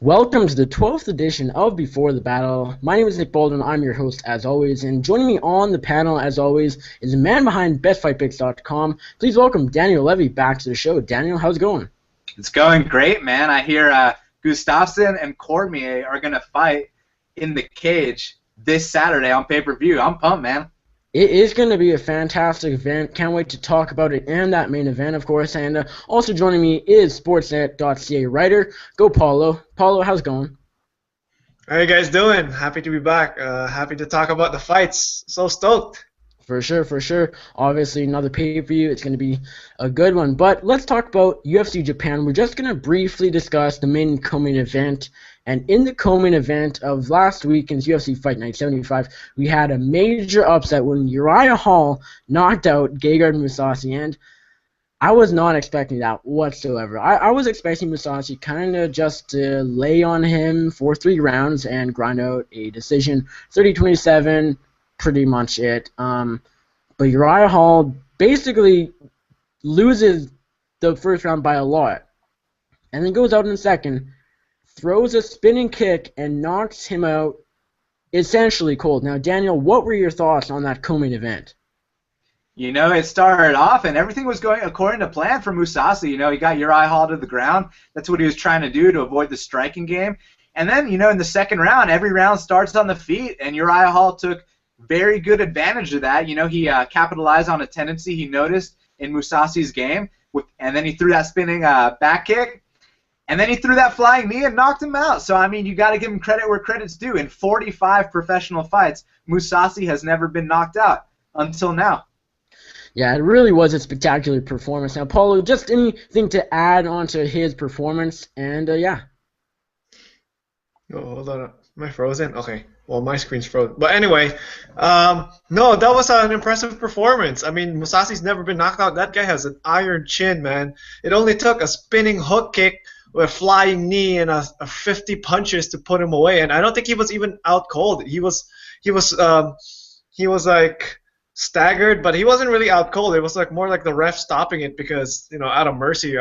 Welcome to the 12th edition of Before the Battle. My name is Nick Baldwin. I'm your host as always, and joining me on the panel as always is the man behind BestFightPicks.com. Please welcome Daniel Levi back to the show. Daniel, how's it going? It's going great, man. I hear Gustafsson and Cormier are going to fight in the cage this Saturday on pay-per-view. I'm pumped, man. It is going to be a fantastic event. Can't wait to talk about it and that main event, of course. And also joining me is Sportsnet.ca writer, Go Paolo. Paolo, how's it going? How you guys doing? Happy to be back. Happy to talk about the fights. So stoked. For sure, for sure. Obviously, another pay-per-view. It's going to be a good one. But let's talk about UFC Japan. We're just going to briefly discuss the main co-main event. And in the co-main event of last weekend's UFC Fight Night 75, we had a major upset when Uriah Hall knocked out Gegard Mousasi. And I was not expecting that whatsoever. I was expecting Mousasi kind of just to lay on him for 3 rounds and grind out a decision. 30-27. Pretty much it. But Uriah Hall basically loses the first round by a lot. And then goes out in the second, throws a spinning kick, and knocks him out essentially cold. Now, Daniel, what were your thoughts on that co-main event? You know, it started off and everything was going according to plan for Mousasi. You know, he got Uriah Hall to the ground. That's what he was trying to do to avoid the striking game. And then, you know, in the second round, every round starts on the feet, and Uriah Hall took very good advantage of that. You know, he capitalized on a tendency he noticed in Mousasi's game, and then he threw that spinning back kick, and then he threw that flying knee and knocked him out. So, I mean, you got to give him credit where credit's due. In 45 professional fights, Mousasi has never been knocked out until now. Yeah, it really was a spectacular performance. Now, Paulo, just anything to add on to his performance, and yeah. Oh, hold on. Am I frozen? Okay. Well, my screen's frozen. But anyway, no, that was an impressive performance. I mean, Mousasi's never been knocked out. That guy has an iron chin, man. It only took a spinning hook kick with a flying knee and a 50 punches to put him away. And I don't think he was even out cold. He was like staggered, but he wasn't really out cold. It was like more like the ref stopping it because, you know, out of mercy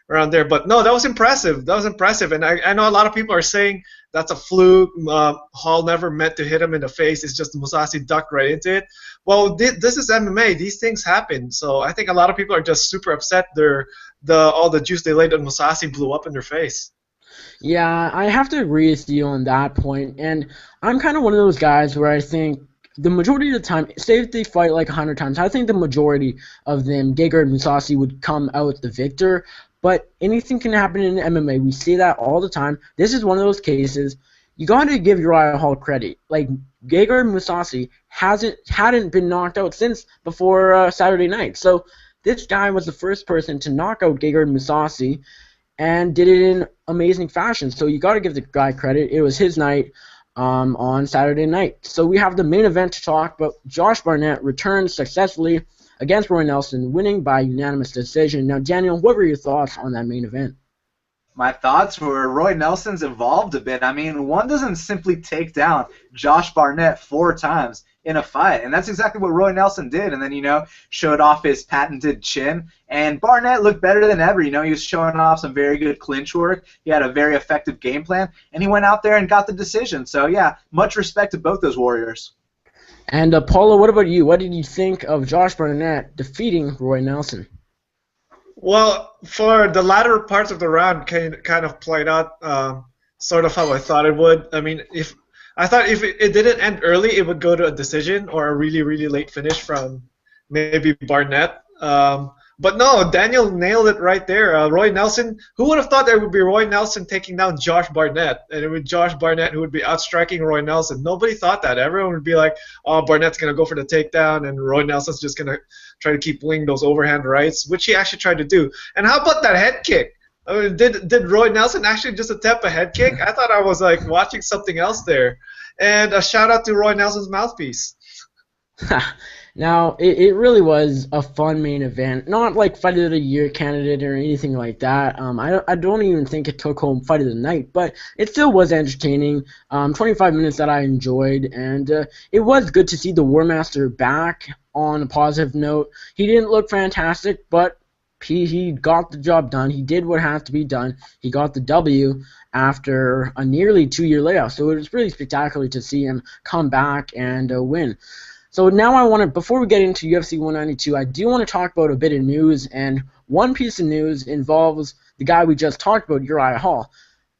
around there. But no, that was impressive. That was impressive. And I know a lot of people are saying that's a fluke. Hall never meant to hit him in the face. It's just Mousasi ducked right into it. Well, this is MMA. These things happen. So I think a lot of people are just super upset. All the juice they laid on Mousasi blew up in their face. Yeah, I have to agree with you on that point. And I'm kind of one of those guys where I think the majority of the time, say if they fight like 100 times, I think the majority of them, Gegard Mousasi, would come out the victor. But anything can happen in MMA. We see that all the time. This is one of those cases. You got to give Uriah Hall credit. Like, Gegard Mousasi hadn't been knocked out since before Saturday night. So this guy was the first person to knock out Gegard Mousasi and did it in amazing fashion. So you got to give the guy credit. It was his night on Saturday night. So we have the main event to talk about. Josh Barnett returned successfully against Roy Nelson, winning by unanimous decision. Now, Daniel, what were your thoughts on that main event? My thoughts were Roy Nelson's evolved a bit. I mean, one doesn't simply take down Josh Barnett 4 times in a fight, and that's exactly what Roy Nelson did. And then, you know, showed off his patented chin, and Barnett looked better than ever. You know, he was showing off some very good clinch work. He had a very effective game plan, and he went out there and got the decision. So, yeah, much respect to both those warriors. And Paolo, what about you? What did you think of Josh Barnett defeating Roy Nelson? Well, for the latter parts of the round, kind of played out sort of how I thought it would. I mean, if it didn't end early, it would go to a decision or a really, really late finish from maybe Barnett. But no, Daniel nailed it right there. Roy Nelson, who would have thought there would be Roy Nelson taking down Josh Barnett, and it would be Josh Barnett who would be outstriking Roy Nelson. Nobody thought that. Everyone would be like, oh, Barnett's going to go for the takedown, and Roy Nelson's just going to try to keep winning those overhand rights, which he actually tried to do. And how about that head kick? I mean, did Roy Nelson actually just attempt a head kick? I thought I was like watching something else there. And a shout out to Roy Nelson's mouthpiece. Now, it really was a fun main event. Not like Fight of the Year candidate or anything like that. I don't even think it took home Fight of the Night, but it still was entertaining. 25 minutes that I enjoyed, and it was good to see the War Master back on a positive note. He didn't look fantastic, but he got the job done. He did what had to be done. He got the W after a nearly 2-year layoff. So it was really spectacular to see him come back and win. So now I want to, before we get into UFC 192, I do want to talk about a bit of news, and one piece of news involves the guy we just talked about, Uriah Hall.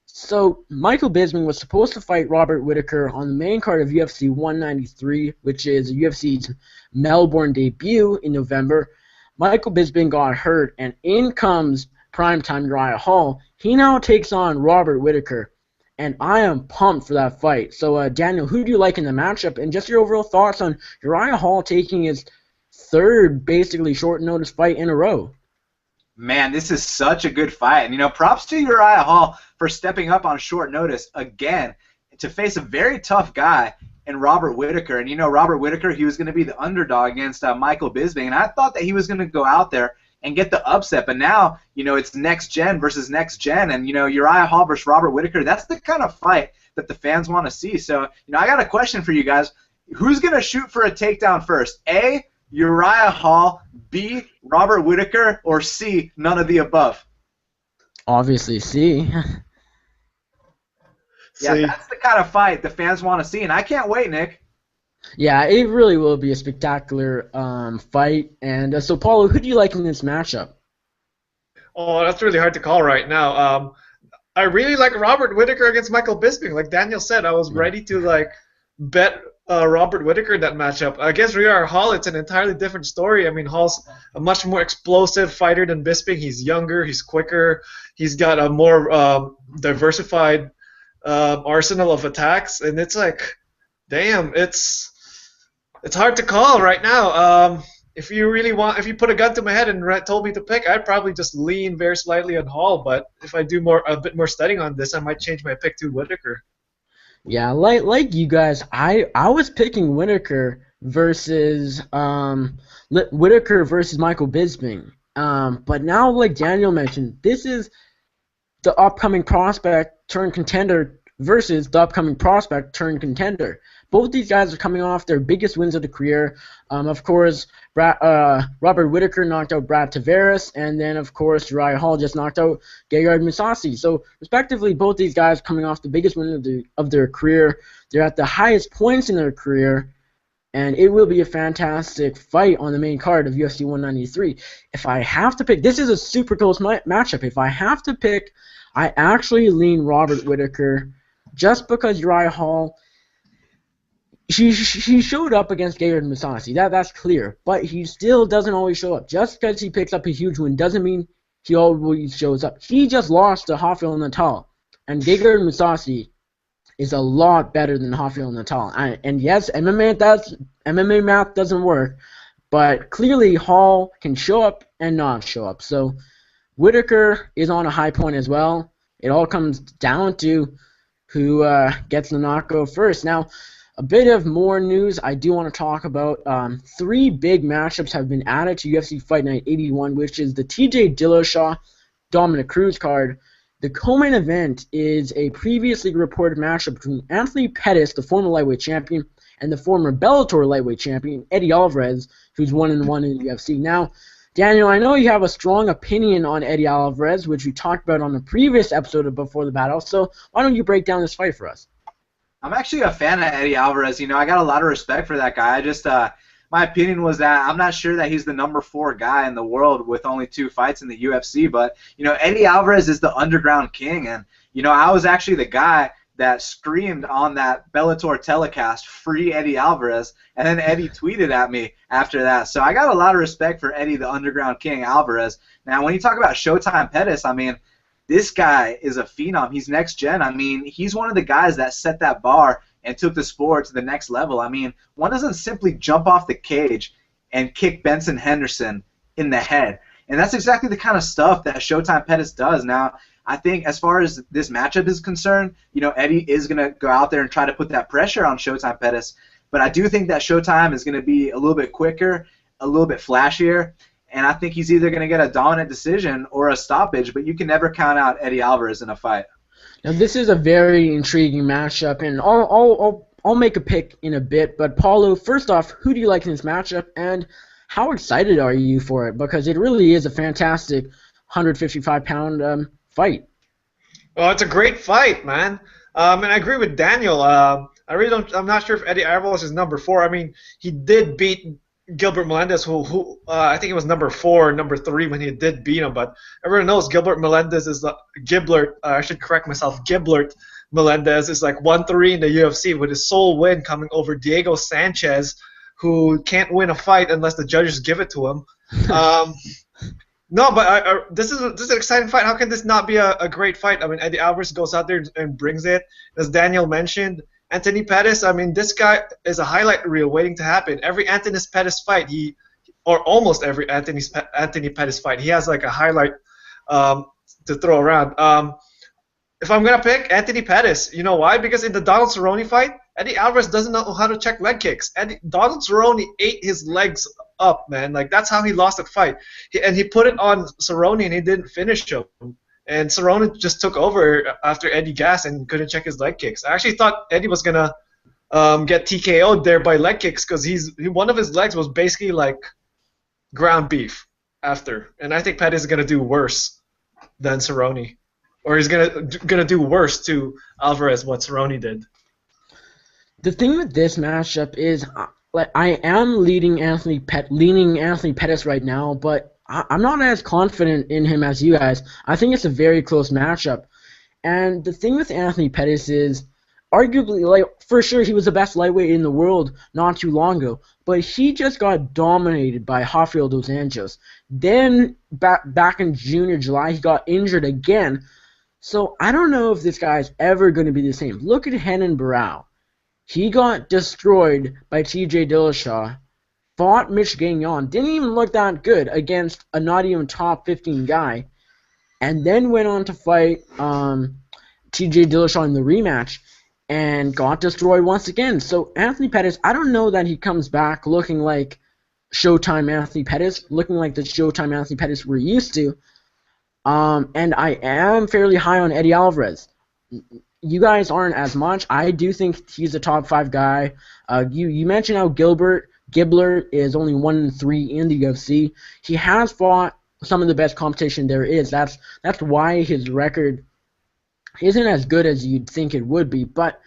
So Michael Bisping was supposed to fight Robert Whittaker on the main card of UFC 193, which is UFC's Melbourne debut in November. Michael Bisping got hurt, and in comes primetime Uriah Hall. He now takes on Robert Whittaker, and I am pumped for that fight. So, Daniel, who do you like in the matchup, and just your overall thoughts on Uriah Hall taking his third, basically, short notice fight in a row? Man, this is such a good fight. And, props to Uriah Hall for stepping up on short notice again to face a very tough guy in Robert Whittaker. And, Robert Whittaker, he was going to be the underdog against Michael Bisping. And I thought that he was going to go out there and get the upset. But now, it's next gen versus next gen. And, Uriah Hall versus Robert Whittaker, that's the kind of fight that the fans want to see. So, I got a question for you guys. Who's going to shoot for a takedown first? A, Uriah Hall, B, Robert Whittaker, or C, none of the above? Obviously, C. Yeah, that's the kind of fight the fans want to see, and I can't wait, Nick. Yeah, it really will be a spectacular fight. And so, Paolo, who do you like in this matchup? Oh, that's really hard to call right now. I really like Robert Whittaker against Michael Bisping. Like Daniel said, I was ready to bet Robert Whittaker in that matchup. Against Uriah Hall, it's an entirely different story. I mean, Hall's a much more explosive fighter than Bisping. He's younger, he's quicker, he's got a more diversified arsenal of attacks, and it's like, damn, it's hard to call right now. If you put a gun to my head and told me to pick, I'd probably just lean very slightly on Hall. But if I do a bit more studying on this, I might change my pick to Whittaker. Yeah, like you guys, I was picking Whittaker versus Michael Bisping. But now, like Daniel mentioned, this is the upcoming prospect turned contender versus the upcoming prospect turned contender. Both these guys are coming off their biggest wins of the career. Of course, Robert Whittaker knocked out Brad Tavares, and then, of course, Uriah Hall just knocked out Gegard Mousasi. So, respectively, both these guys coming off the biggest win of their career. They're at the highest points in their career, and it will be a fantastic fight on the main card of UFC 193. If I have to pick, this is a super close matchup. If I have to pick, I actually lean Robert Whittaker just because Uriah Hall, She showed up against Gegard Mousasi. That's clear. But he still doesn't always show up. Just because he picks up a huge win doesn't mean he always shows up. He just lost to Rafael Natal. And Gegard Mousasi is a lot better than Rafael Natal. And yes, MMA math doesn't work. But clearly Hall can show up and not show up. So Whittaker is on a high point as well. It all comes down to who gets the knockout first. Now, a bit of more news I do want to talk about. 3 big matchups have been added to UFC Fight Night 81, which is the TJ Dillashaw Dominic Cruz card. The co-main event is a previously reported matchup between Anthony Pettis, the former lightweight champion, and the former Bellator lightweight champion, Eddie Alvarez, who's 1-1 in the UFC. Now, Daniel, I know you have a strong opinion on Eddie Alvarez, which we talked about on the previous episode of Before the Battle, so why don't you break down this fight for us? I'm actually a fan of Eddie Alvarez. I got a lot of respect for that guy. My opinion was that I'm not sure that he's the number 4 guy in the world with only 2 fights in the UFC, but, Eddie Alvarez is the underground king, and, I was actually the guy that screamed on that Bellator telecast, "Free Eddie Alvarez," and then Eddie tweeted at me after that. So I got a lot of respect for Eddie, the underground king, Alvarez. Now, when you talk about Showtime Pettis, this guy is a phenom. He's next gen. He's one of the guys that set that bar and took the sport to the next level. One doesn't simply jump off the cage and kick Benson Henderson in the head. And that's exactly the kind of stuff that Showtime Pettis does. Now, I think as far as this matchup is concerned, Eddie is going to go out there and try to put that pressure on Showtime Pettis. But I do think that Showtime is going to be a little bit quicker, a little bit flashier. And I think he's either going to get a dominant decision or a stoppage, but you can never count out Eddie Alvarez in a fight. Now, this is a very intriguing matchup, and I'll make a pick in a bit. But, Paulo, first off, who do you like in this matchup, and How excited are you for it? Because it really is a fantastic 155-pound fight. Well, it's a great fight, man. And I agree with Daniel. I really don't. I'm not sure if Eddie Alvarez is number 4. I mean, he did beat Gilbert Melendez, who I think it was number 4, or number 3 when he did beat him. But everyone knows Gilbert Melendez is Giblert. I should correct myself. Giblert Melendez is like 1-3 in the UFC with his sole win coming over Diego Sanchez, who can't win a fight unless the judges give it to him. No, but this is an exciting fight. How can this not be a great fight? I mean, Eddie Alvarez goes out there and brings it. As Daniel mentioned, Anthony Pettis, I mean, this guy is a highlight reel waiting to happen. Every Anthony Pettis fight, or almost every Anthony Pettis fight, he has like a highlight to throw around. If I'm going to pick Anthony Pettis, you know why? Because in the Donald Cerrone fight, Eddie Alvarez doesn't know how to check leg kicks. Donald Cerrone ate his legs up, man. Like, that's how he lost that fight. He put it on Cerrone, and he didn't finish him. And Cerrone just took over after Eddie gassed and couldn't check his leg kicks. I actually thought Eddie was going to get TKO'd there by leg kicks because one of his legs was basically like ground beef after. And I think Pettis is going to do worse than Cerrone. Or he's gonna do worse to Alvarez what Cerrone did. The thing with this matchup is, like, I am leaning Anthony Pettis right now, but I'm not as confident in him as you guys. I think it's a very close matchup. And the thing with Anthony Pettis is, arguably, like, for sure, he was the best lightweight in the world not too long ago, but he just got dominated by Rafael dos Anjos. Then, back in June or July, he got injured again. So I don't know if this guy's ever going to be the same. Look at Renan Barão. He got destroyed by T.J. Dillashaw, fought Mitch Gagnon, didn't even look that good against a not even top 15 guy, and then went on to fight T.J. Dillashaw in the rematch and got destroyed once again. So Anthony Pettis, I don't know that he comes back looking like Showtime Anthony Pettis, looking like the Showtime Anthony Pettis we're used to. And I am fairly high on Eddie Alvarez. You guys aren't as much. I do think he's a top 5 guy. You mentioned how Gibler is only 1-3 in the UFC. He has fought some of the best competition there is. That's why his record isn't as good as you'd think it would be. But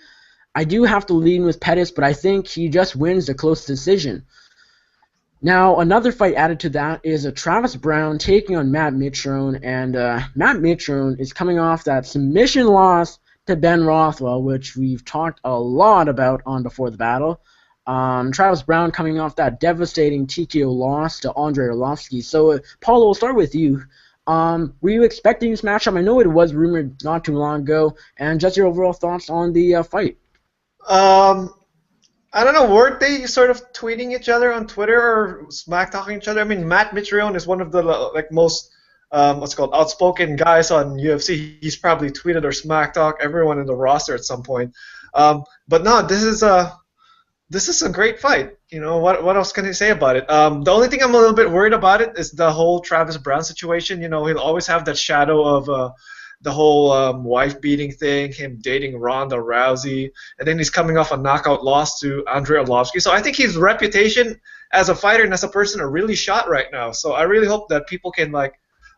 I do have to lean with Pettis, but I think he just wins a close decision. Now, another fight added to that is a Travis Browne taking on Matt Mitrione, and Matt Mitrione is coming off that submission loss to Ben Rothwell, which we've talked a lot about on Before the Battle. Travis Browne coming off that devastating TKO loss to Andrei Arlovski. So, Paolo, we'll start with you. Were you expecting this matchup? I know it was rumored not too long ago, and just your overall thoughts on the fight. I don't know, weren't they sort of tweeting each other on Twitter or smack-talking each other? I mean, Matt Mitrione is one of the most outspoken guys on UFC. He's probably tweeted or smack-talked everyone in the roster at some point. But no, this is a great fight. You know, what else can I say about it? The only thing I'm a little bit worried about it is the whole Travis Browne situation. You know, he'll always have that shadow of the whole wife-beating thing, him dating Ronda Rousey, and then he's coming off a knockout loss to Andrei Arlovski. So I think his reputation as a fighter and as a person are really shot right now. So I really hope that people can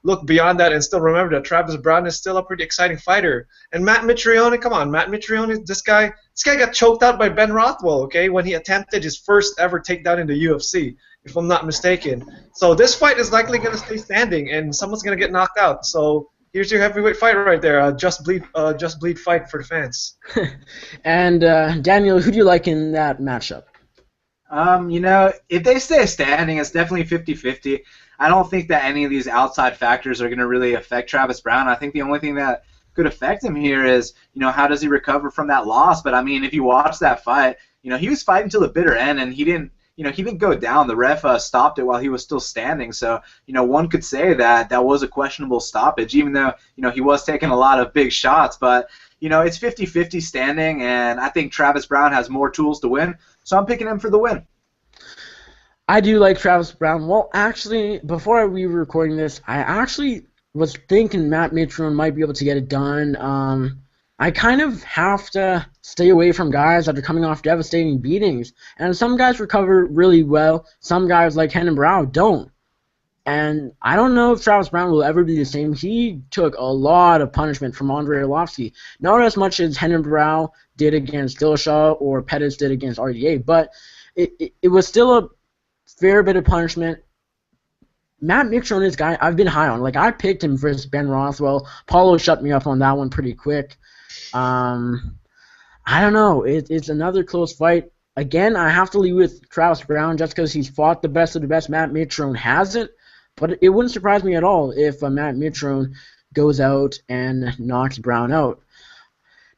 look beyond that and still remember that Travis Browne is still a pretty exciting fighter. And Matt Mitrione, come on, Matt Mitrione, this guy got choked out by Ben Rothwell, okay, when he attempted his first ever takedown in the UFC, if I'm not mistaken. So this fight is likely going to stay standing, and someone's going to get knocked out. So here's your heavyweight fight right there. Just bleed fight for the fans. And Daniel, who do you like in that matchup? You know, if they stay standing, it's definitely 50-50. I don't think that any of these outside factors are going to really affect Travis Browne. I think the only thing that could affect him here is, you know, how does he recover from that loss? But I mean, if you watch that fight, you know, he was fighting till the bitter end, and he didn't go down. The ref stopped it while he was still standing. So, you know, one could say that that was a questionable stoppage, even though, you know, he was taking a lot of big shots. But, you know, it's 50-50 standing, and I think Travis Browne has more tools to win. So I'm picking him for the win. I do like Travis Browne. Well, actually, before we were recording this, I actually was thinking Matt Mitrione might be able to get it done. I kind of have to stay away from guys that are coming off devastating beatings. And some guys recover really well. Some guys like Henan Brow don't. And I don't know if Travis Brown will ever be the same. He took a lot of punishment from Andrei Arlovsky. Not as much as Henan Brow did against Dillashaw or Pettis did against RDA, but it was still a fair bit of punishment. Matt Mitrione is a guy I've been high on. Like, I picked him versus Ben Rothwell. Paolo shut me up on that one pretty quick. I don't know. It's another close fight. Again, I have to leave with Travis Brown just because he's fought the best of the best. Matt Mitrione hasn't. But it wouldn't surprise me at all if Matt Mitrione goes out and knocks Brown out.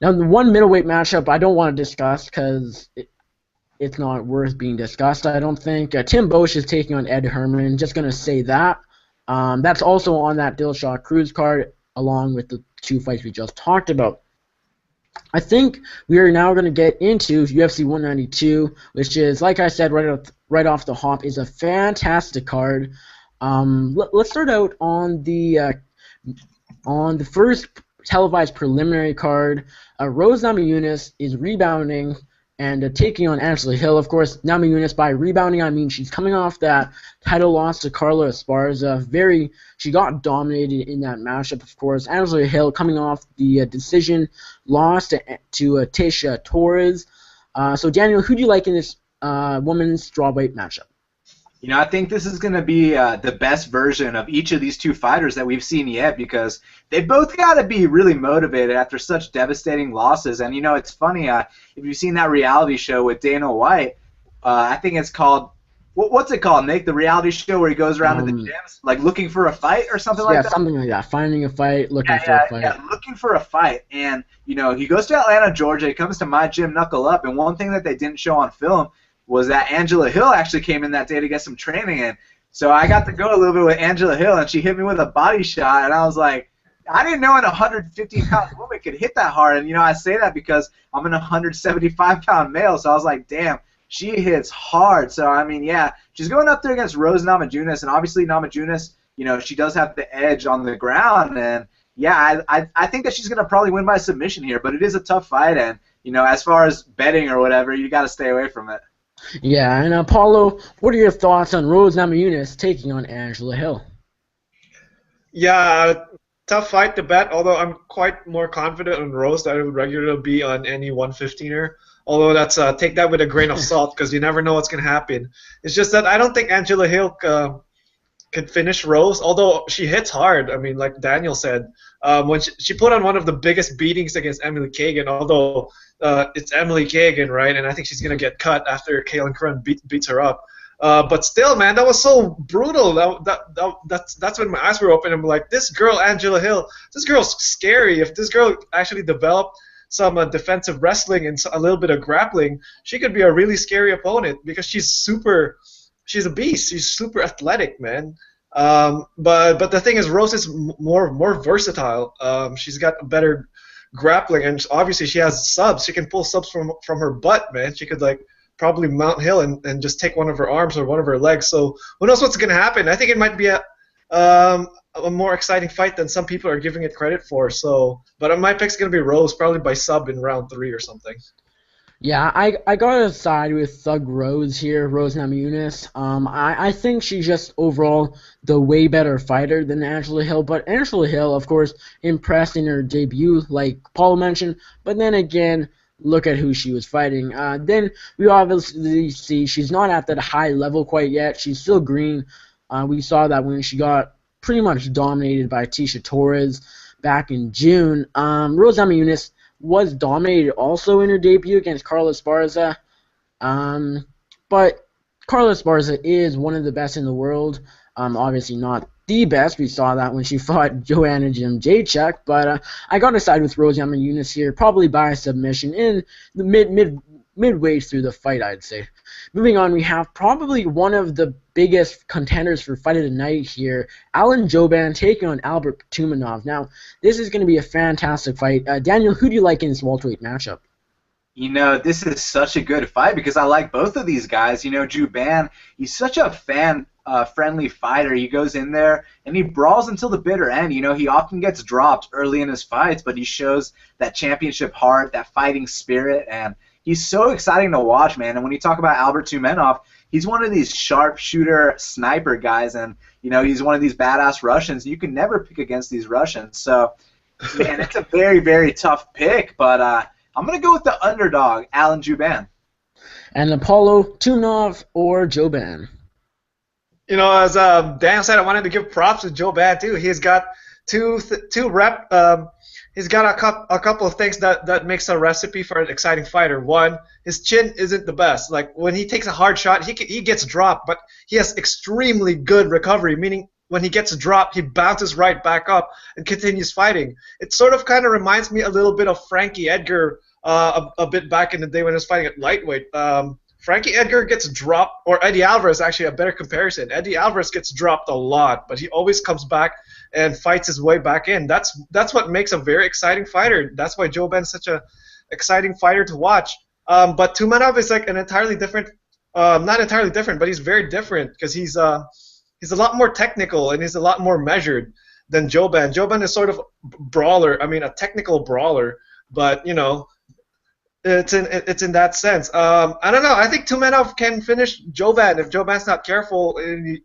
Now, the one middleweight matchup I don't want to discuss because it's not worth being discussed, I don't think. Tim Boesch is taking on Ed Herman. Just going to say that. That's also on that Dillashaw Cruz card, along with the two fights we just talked about. I think we are now going to get into UFC 192, which is, like I said right off the hop, is a fantastic card. Let's start out on the first televised preliminary card. Rose Namajunas is rebounding and taking on Angela Hill. Of course, Namajunas, by rebounding, I mean she's coming off that title loss to Carla Esparza. She got dominated in that matchup, of course. Angela Hill coming off the decision loss to Tecia Torres. So, Daniel, who do you like in this women's strawweight matchup? You know, I think this is going to be the best version of each of these two fighters that we've seen yet, because they both got to be really motivated after such devastating losses. And, you know, it's funny, if you've seen that reality show with Dana White, I think it's called, what's it called, Nick? The reality show where he goes around to the gyms, like looking for a fight or something like that? Yeah, something like that. Finding a fight, looking for a fight. Yeah, looking for a fight. And, you know, he goes to Atlanta, Georgia, he comes to my gym, Knuckle Up, and one thing that they didn't show on film was that Angela Hill actually came in that day to get some training in. So I got to go a little bit with Angela Hill, and she hit me with a body shot, and I was like, I didn't know an 115-pound woman could hit that hard. And, you know, I say that because I'm an 175-pound male, so I was like, damn, she hits hard. So, I mean, yeah, she's going up there against Rose Namajunas, and obviously Namajunas, you know, she does have the edge on the ground, and, yeah, I think that she's going to probably win by submission here, but it is a tough fight, and, you know, as far as betting or whatever, you got to stay away from it. Yeah, and Paulo, what are your thoughts on Rose Namajunas taking on Angela Hill? Yeah, tough fight to bet, although I'm quite more confident on Rose than I would regularly be on any 115er. Although that's take that with a grain of salt, because you never know what's going to happen. It's just that I don't think Angela Hill could finish Rose, although she hits hard. I mean, like Daniel said, when she put on one of the biggest beatings against Emily Kagan, although it's Emily Kagan, right? And I think she's going to get cut after Kaylin Curran beats her up. But still, man, that was so brutal. That's when my eyes were open. I'm like, this girl, Angela Hill, this girl's scary. If this girl actually developed some defensive wrestling and a little bit of grappling, she could be a really scary opponent, because she's a beast. She's super athletic, man. But the thing is, Rose is more versatile. She's got better grappling, and obviously she has subs. She can pull subs from her butt, man. She could probably mount Hill and just take one of her arms or one of her legs. So who knows what's gonna happen? I think it might be a more exciting fight than some people are giving it credit for. So, but my pick's gonna be Rose, probably by sub in round 3 or something. Yeah, I gotta side with Thug Rose here, Rose Namajunas. I think she's just overall the way better fighter than Angela Hill, but Angela Hill, of course, impressed in her debut, like Paul mentioned, but then again, look at who she was fighting. Then we obviously see she's not at that high level quite yet. She's still green. We saw that when she got pretty much dominated by Tecia Torres back in June. Rose Namajunas was dominated also in her debut against Carla Esparza. But Carla Esparza is one of the best in the world. Obviously not the best. We saw that when she fought Joanna Jędrzejczyk. But I got to side with Rose Namajunas here, probably by submission in the midway through the fight, I'd say. Moving on, we have probably one of the biggest contenders for fight of the night here, Alan Jouban taking on Albert Tumanov. Now, this is going to be a fantastic fight. Daniel, who do you like in this welterweight matchup? You know, this is such a good fight because I like both of these guys. You know, Jouban, he's such a fan friendly fighter. He goes in there and he brawls until the bitter end. You know, he often gets dropped early in his fights, but he shows that championship heart, that fighting spirit, and he's so exciting to watch, man. And when you talk about Albert Tumenov, he's one of these sharpshooter sniper guys, and you know, he's one of these badass Russians. You can never pick against these Russians. So, man, it's a very, very tough pick, but I'm going to go with the underdog, Alan Jouban. And Paolo, Tumenov, or Jouban? You know, as Dan said, I wanted to give props to Jouban too. He's got he's got a couple of things that makes a recipe for an exciting fighter. One, his chin isn't the best. Like when he takes a hard shot, he gets dropped, but he has extremely good recovery, meaning when he gets dropped, he bounces right back up and continues fighting. It sort of kind of reminds me a little bit of Frankie Edgar a bit back in the day when he was fighting at lightweight. Frankie Edgar gets dropped, or Eddie Alvarez, actually a better comparison. Eddie Alvarez gets dropped a lot, but he always comes back and fights his way back in. That's what makes a very exciting fighter. That's why Jouban's such a exciting fighter to watch. But Tumenov is like an entirely different, not entirely different, but he's very different because he's a lot more technical and he's a lot more measured than Jouban. Jouban is sort of brawler, I mean a technical brawler, but you know, it's in that sense. I don't know. I think Tumenov can finish Jouban if Jouban's not careful and he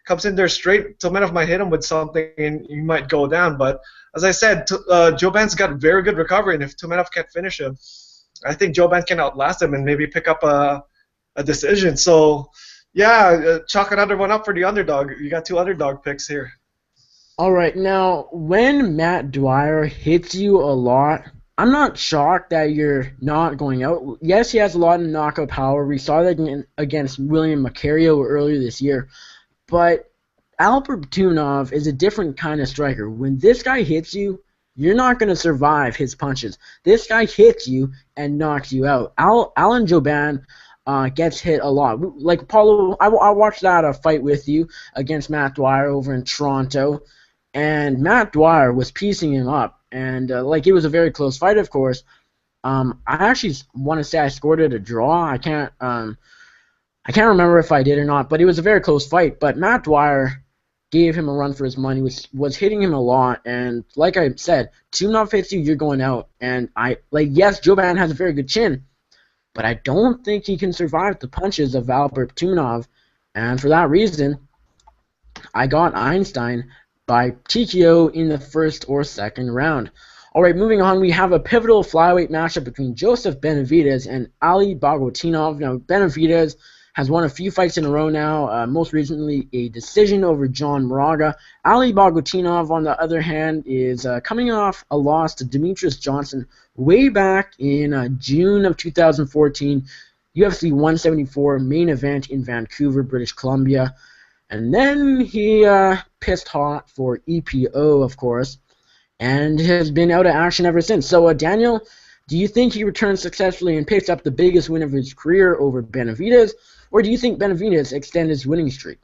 comes in there straight. Tumenov might hit him with something and he might go down. But as I said, Jouban's got very good recovery, and if Tumenov can't finish him, I think Jouban can outlast him and maybe pick up a decision. So yeah, chalk another one up for the underdog. You got two underdog picks here. All right, now when Matt Dwyer hits you a lot, I'm not shocked that you're not going out. Yes, he has a lot of knockout power. We saw that against William Macario earlier this year. But Albert Tumenov is a different kind of striker. When this guy hits you, you're not going to survive his punches. This guy hits you and knocks you out. Alan Jouban gets hit a lot. Like Paolo, I watched that fight with you against Matt Dwyer over in Toronto, and Matt Dwyer was piecing him up. And like it was a very close fight, of course. I actually want to say I scored it a draw. I can't remember if I did or not, but it was a very close fight. But Matt Dwyer gave him a run for his money, was hitting him a lot. And like I said, Tumenov hits you, you're going out. And yes, Jouban has a very good chin, but I don't think he can survive the punches of Albert Tumenov. And for that reason, I got Einstein by TKO in the first or second round. All right, moving on, we have a pivotal flyweight matchup between Joseph Benavidez and Ali Bogotinov. Now, Benavidez has won a few fights in a row now, most recently a decision over John Moraga. Ali Bogotinov, on the other hand, is coming off a loss to Demetrius Johnson way back in June of 2014, UFC 174 main event in Vancouver, British Columbia. And then he pissed hot for EPO, of course, and has been out of action ever since. So, Daniel, do you think he returns successfully and picks up the biggest win of his career over Benavidez, or do you think Benavidez extends his winning streak?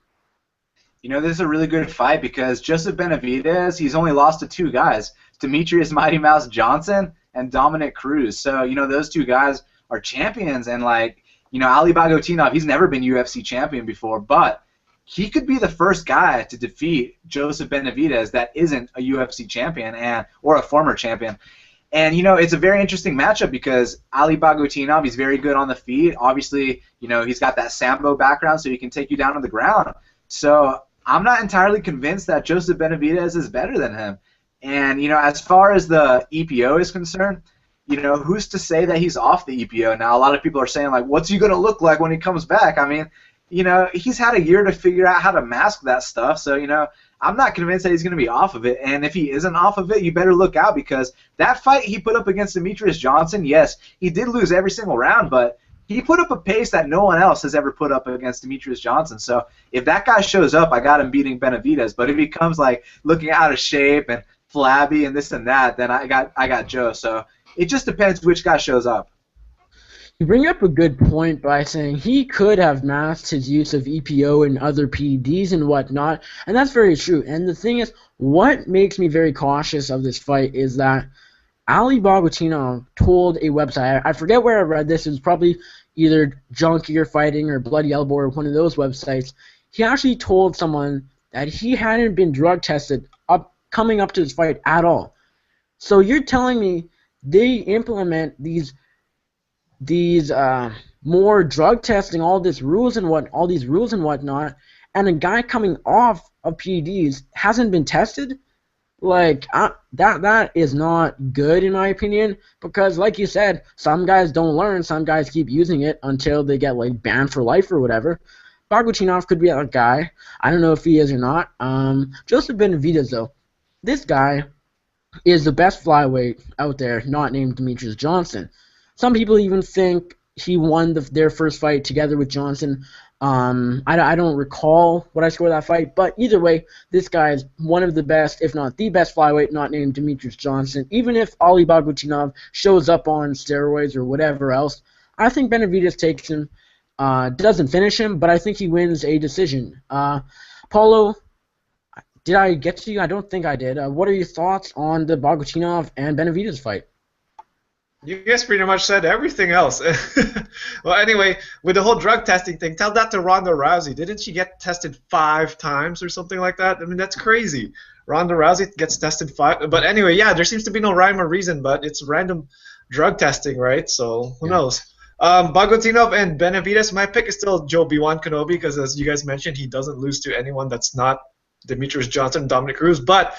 You know, this is a really good fight because Joseph Benavidez, he's only lost to two guys, Demetrius Mighty Mouse Johnson and Dominic Cruz. So, you know, those two guys are champions, and, like, you know, Ali Bogotinov, he's never been UFC champion before, but he could be the first guy to defeat Joseph Benavidez that isn't a UFC champion or a former champion. And, you know, it's a very interesting matchup because Ali Bogotinov, he's very good on the feet. Obviously, you know, he's got that Sambo background, so he can take you down on the ground. So I'm not entirely convinced that Joseph Benavidez is better than him. And, you know, as far as the EPO is concerned, you know, who's to say that he's off the EPO? Now, a lot of people are saying, like, what's he going to look like when he comes back? I mean, you know, he's had a year to figure out how to mask that stuff. So, you know, I'm not convinced that he's going to be off of it. And if he isn't off of it, you better look out because that fight he put up against Demetrius Johnson, yes, he did lose every single round, but he put up a pace that no one else has ever put up against Demetrius Johnson. So if that guy shows up, I got him beating Benavidez. But if he comes, like, looking out of shape and flabby and this and that, then I got Joe. So it just depends which guy shows up. You bring up a good point by saying he could have masked his use of EPO and other PEDs and whatnot, and that's very true. And the thing is, what makes me very cautious of this fight is that Ali Bogotinov told a website, I forget where I read this, it was probably either Junkier Fighting or Bloody Elbow or one of those websites. he actually told someone that he hadn't been drug tested coming up to his fight at all. So you're telling me they implement these more drug testing, all these rules and whatnot, and a guy coming off of PEDs hasn't been tested? Like, that is not good in my opinion, because like you said, some guys don't learn, some guys keep using it until they get like banned for life or whatever. Bagutinov could be that guy. I don't know if he is or not. Joseph Benavidez though, this guy is the best flyweight out there, not named Demetrius Johnson. Some people even think he won their first fight together with Johnson. I don't recall what I scored that fight, but either way, this guy is one of the best, if not the best flyweight, not named Demetrius Johnson. Even if Ali Bagutinov shows up on steroids or whatever else, I think Benavidez takes him. Doesn't finish him, but I think he wins a decision. Paolo, did I get to you? I don't think I did. What are your thoughts on the Bagutinov and Benavidez fight? You guys pretty much said everything else. Well, anyway, with the whole drug testing thing, tell that to Ronda Rousey. Didn't she get tested 5 times or something like that? I mean, that's crazy. Ronda Rousey gets tested 5. But anyway, yeah, there seems to be no rhyme or reason, but it's random drug testing, right? So who knows? Bagutinov and Benavidez, my pick is still Joe B1 Kenobi, because as you guys mentioned, he doesn't lose to anyone that's not Demetrius Johnson, Dominic Cruz. But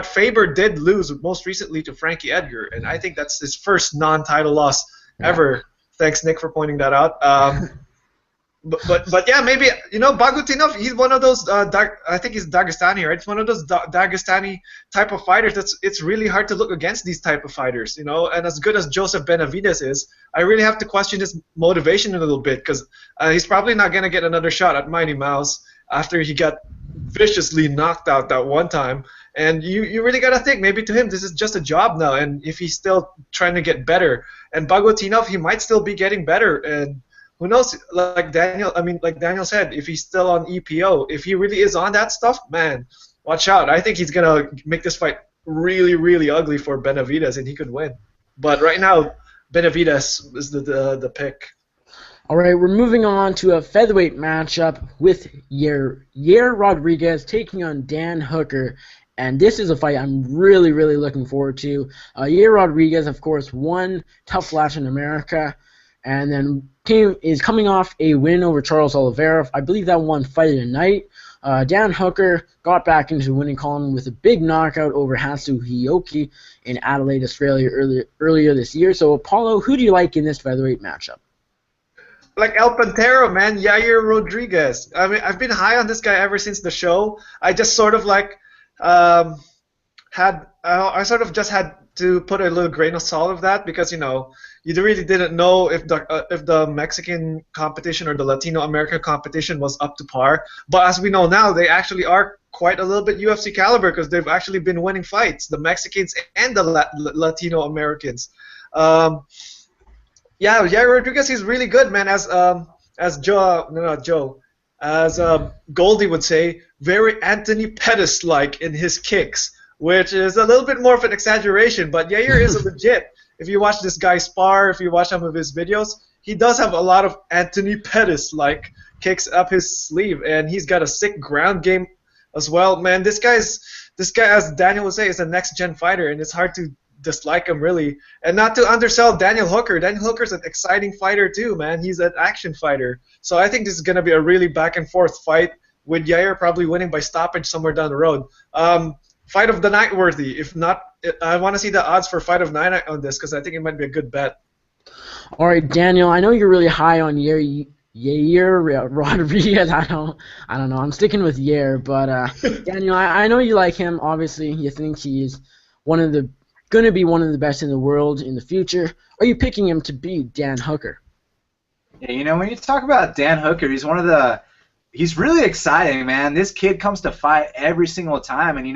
Faber did lose most recently to Frankie Edgar, and I think that's his first non-title loss ever. Thanks, Nick, for pointing that out. But yeah, maybe, Bagutinov, he's one of those, I think he's Dagestani, right? He's one of those Dagestani type of fighters it's really hard to look against these type of fighters, and as good as Joseph Benavidez is, I really have to question his motivation a little bit, because he's probably not going to get another shot at Mighty Mouse after he got viciously knocked out that one time. And you really got to think, maybe to him this is just a job now, and if he's still trying to get better. And Bagutinov, he might still be getting better, and who knows, like Daniel said, if he's still on EPO, if he really is on that stuff, man, watch out. I think he's going to make this fight really, really ugly for Benavidez, and he could win. But right now, Benavidez is the pick. All right, we're moving on to a featherweight matchup with Yair Rodriguez taking on Dan Hooker. And this is a fight I'm really, really looking forward to. Yair Rodriguez, of course, won Tough Latin America, and then is coming off a win over Charles Oliveira. I believe that won Fight of the Night. Dan Hooker got back into the winning column with a big knockout over Hasu Hioki in Adelaide, Australia earlier this year. So, Apollo, who do you like in this featherweight matchup? Like El Pantero, man, Yair Rodriguez. I mean, I've been high on this guy ever since the show. I just sort of I sort of just had to put a little grain of salt of that, because you really didn't know if the Mexican competition or the Latino American competition was up to par. But as we know now, they actually are quite a little bit UFC caliber, because they've actually been winning fights, the Mexicans and the Latino Americans. Yeah, Yair Rodriguez is really good, man. As Goldie would say, very Anthony Pettis-like in his kicks, which is a little bit more of an exaggeration, but Yair is legit. If you watch this guy spar, if you watch some of his videos, he does have a lot of Anthony Pettis-like kicks up his sleeve, and he's got a sick ground game as well. Man, this guy, as Daniel would say, is a next-gen fighter, and it's hard to dislike him, really. And not to undersell Daniel Hooker. Daniel Hooker's an exciting fighter too, man. He's an action fighter. So I think this is going to be a really back-and-forth fight, with Yair probably winning by stoppage somewhere down the road. Fight of the night worthy. If not, I want to see the odds for fight of the night on this, because I think it might be a good bet. All right, Daniel, I know you're really high on Yair Rodriguez. I don't know. I'm sticking with Yair, but Daniel, I know you like him. Obviously, you think he is going to be one of the best in the world in the future. Are you picking him to beat Dan Hooker? Yeah, when you talk about Dan Hooker, he's really exciting, man. This kid comes to fight every single time, and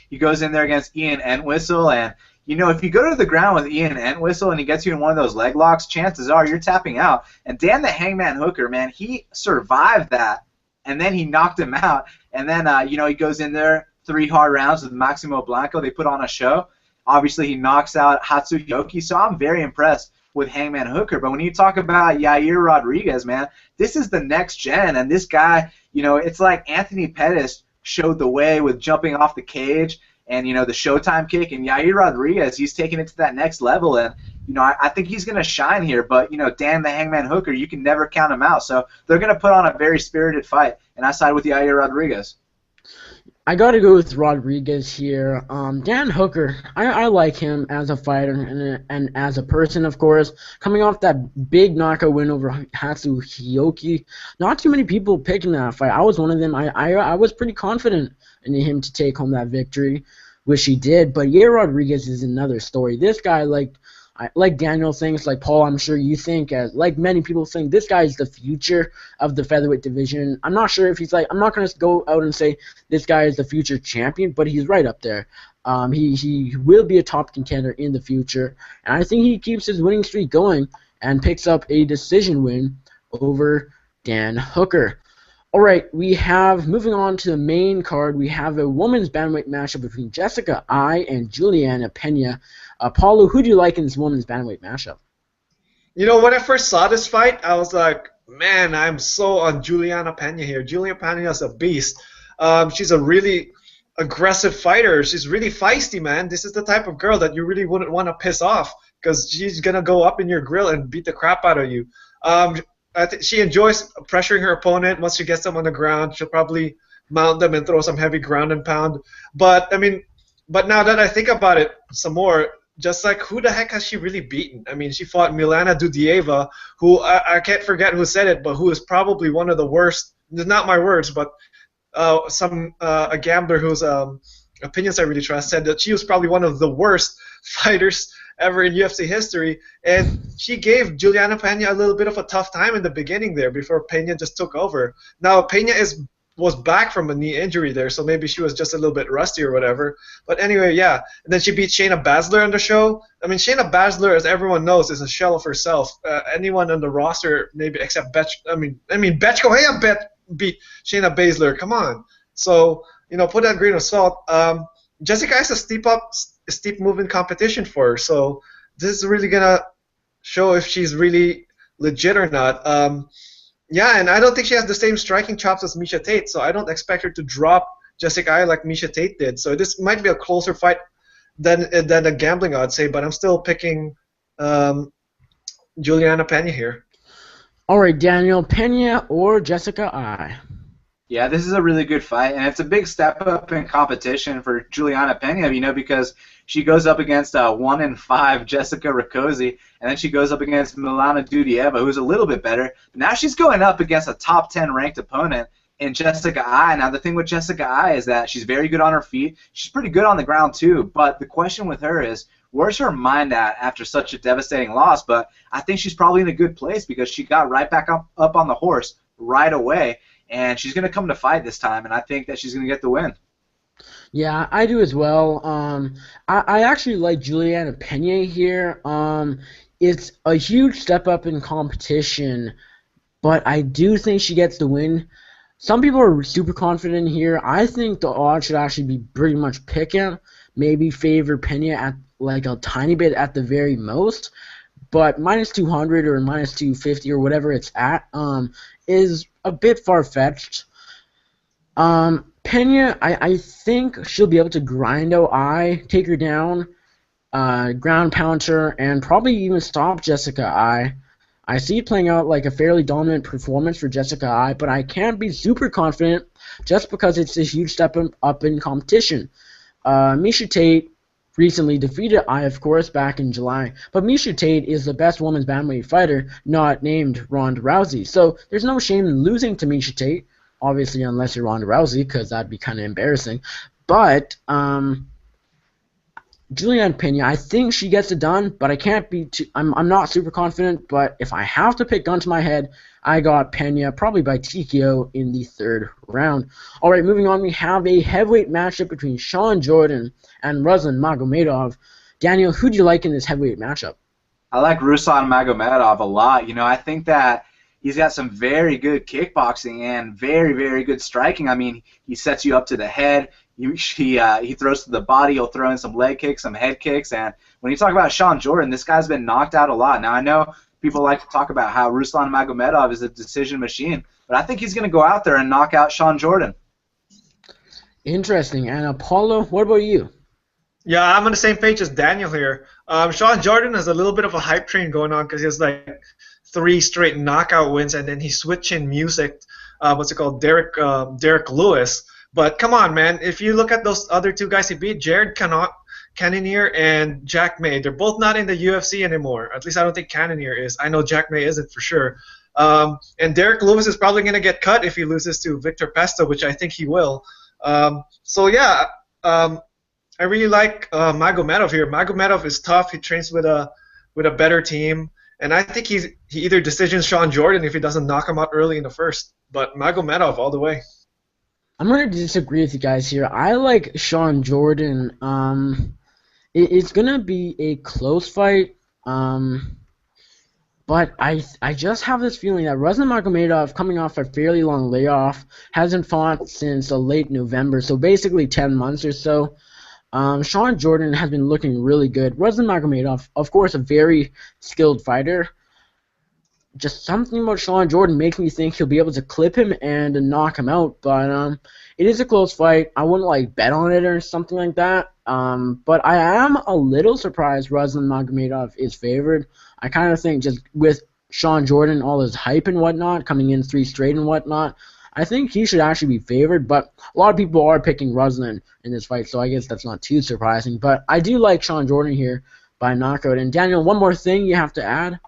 he goes in there against Ian Entwistle, and if you go to the ground with Ian Entwistle and he gets you in one of those leg locks, chances are you're tapping out. And Dan the Hangman Hooker, man, he survived that, and then he knocked him out, and then he goes in there 3 hard rounds with Maximo Blanco. They put on a show. Obviously, he knocks out Hatsuyoki, so I'm very impressed with Hangman Hooker. But when you talk about Yair Rodriguez, man, this is the next gen, and this guy, it's like Anthony Pettis showed the way with jumping off the cage and, the Showtime kick, and Yair Rodriguez, he's taking it to that next level, and, I think he's going to shine here, but, Dan the Hangman Hooker, you can never count him out, so they're going to put on a very spirited fight, and I side with Yair Rodriguez. I got to go with Rodriguez here. Dan Hooker, I like him as a fighter and as a person, of course. Coming off that big knockout win over Hatsu Hioki, not too many people picking that fight. I was one of them. I was pretty confident in him to take home that victory, which he did. But Yair Rodriguez is another story. This guy, like Daniel thinks, like Paul, I'm sure you think, like many people think, this guy is the future of the featherweight division. I'm not sure if he's I'm not going to go out and say this guy is the future champion, but he's right up there. He will be a top contender in the future, and I think he keeps his winning streak going and picks up a decision win over Dan Hooker. All right, moving on to the main card, we have a women's bantamweight matchup between Jessica Ai and Juliana Pena. Paolo, who do you like in this women's bantamweight matchup? When I first saw this fight, I was like, man, I'm so on Juliana Pena here. Juliana Pena is a beast. She's a really aggressive fighter. She's really feisty, man. This is the type of girl that you really wouldn't want to piss off because she's going to go up in your grill and beat the crap out of you. I think she enjoys pressuring her opponent. Once she gets them on the ground, she'll probably mount them and throw some heavy ground and pound. But now that I think about it some more, just like who the heck has she really beaten? I mean, she fought Milana Dudieva, who I can't forget who said it, but who is probably one of the worst. Not my words, but a gambler whose opinions I really trust said that she was probably one of the worst fighters ever in UFC history, and she gave Juliana Pena a little bit of a tough time in the beginning there before Pena just took over. Now Pena was back from a knee injury there, so maybe she was just a little bit rusty or whatever. But anyway, yeah. And then she beat Shayna Baszler on the show. I mean, Shayna Baszler, as everyone knows, is a shell of herself. Anyone on the roster, maybe except Betch Correa beat Shayna Baszler. Come on. So put that grain of salt. Jessica is a steep moving competition for her, so this is really gonna show if she's really legit or not. Yeah, and I don't think she has the same striking chops as Miesha Tate, so I don't expect her to drop Jessica Ai like Miesha Tate did. So this might be a closer fight than a gambling, I'd say, but I'm still picking Juliana Pena here. All right, Daniel, Pena or Jessica Ai? Yeah, this is a really good fight, and it's a big step up in competition for Juliana Pena, because she goes up against 1-5 Jessica Rakoczy, and then she goes up against Milana Dudieva, who's a little bit better. But now she's going up against a top 10 ranked opponent in Jessica Ai. Now, the thing with Jessica Ai is that she's very good on her feet. She's pretty good on the ground, too, but the question with her is, where's her mind at after such a devastating loss? But I think she's probably in a good place because she got right back up on the horse right away. And she's going to come to fight this time, and I think that she's going to get the win. Yeah, I do as well. I actually like Juliana Pena here. It's a huge step up in competition, but I do think she gets the win. Some people are super confident here. I think the odds should actually be pretty much picking, maybe favor Pena at like a tiny bit at the very most. But minus 200 or minus 250 or whatever it's at is a bit far-fetched. Pena, I think she'll be able to grind out Ai, take her down, ground pound her, and probably even stop Jessica Ai. I see it playing out like a fairly dominant performance for Jessica Ai, but I can't be super confident just because it's a huge step up in competition. Miesha Tate recently defeated Ai, of course, back in July. But Miesha Tate is the best women's bantamweight fighter, not named Ronda Rousey. So there's no shame in losing to Miesha Tate, obviously, unless you're Ronda Rousey, because that'd be kind of embarrassing. But Juliana Pena, I think she gets it done, but I can't be too. I'm not super confident. But if I have to pick gun to my head, I got Pena probably by TKO in the third round. All right, moving on, we have a heavyweight matchup between Sean Jordan and Ruslan Magomedov. Daniel, who do you like in this heavyweight matchup? I like Ruslan Magomedov a lot. I think that he's got some very good kickboxing and very, very good striking. I mean, he sets you up to the head. He throws to the body. He'll throw in some leg kicks, some head kicks. And when you talk about Sean Jordan, this guy's been knocked out a lot. Now, I know people like to talk about how Ruslan Magomedov is a decision machine, but I think he's going to go out there and knock out Sean Jordan. Interesting. And Paolo, what about you? Yeah, I'm on the same page as Daniel here. Sean Jordan has a little bit of a hype train going on because he has like 3 straight knockout wins, and then he's switching music. Derek Lewis. But come on, man, if you look at those other 2 guys he beat, Jared Cannonier and Jack May, they're both not in the UFC anymore. At least I don't think Cannonier is. I know Jack May isn't for sure. And Derek Lewis is probably going to get cut if he loses to Victor Pesta, which I think he will. I really like Magomedov here. Magomedov is tough. He trains with a better team. And I think he either decisions Sean Jordan if he doesn't knock him out early in the first. But Magomedov all the way. I'm going to disagree with you guys here. I like Sean Jordan. It's going to be a close fight, but I just have this feeling that Ruslan Magomedov, coming off a fairly long layoff, hasn't fought since late November, so basically 10 months or so. Sean Jordan has been looking really good. Ruslan Magomedov, of course, a very skilled fighter. Just something about Sean Jordan makes me think he'll be able to clip him and knock him out. But it is a close fight. I wouldn't bet on it or something like that. But I am a little surprised Ruslan Magomedov is favored. I kind of think just with Sean Jordan, all his hype and whatnot, coming in 3 straight and whatnot, I think he should actually be favored. But a lot of people are picking Ruslan in this fight, so I guess that's not too surprising. But I do like Sean Jordan here by knockout. And Daniel, one more thing you have to add?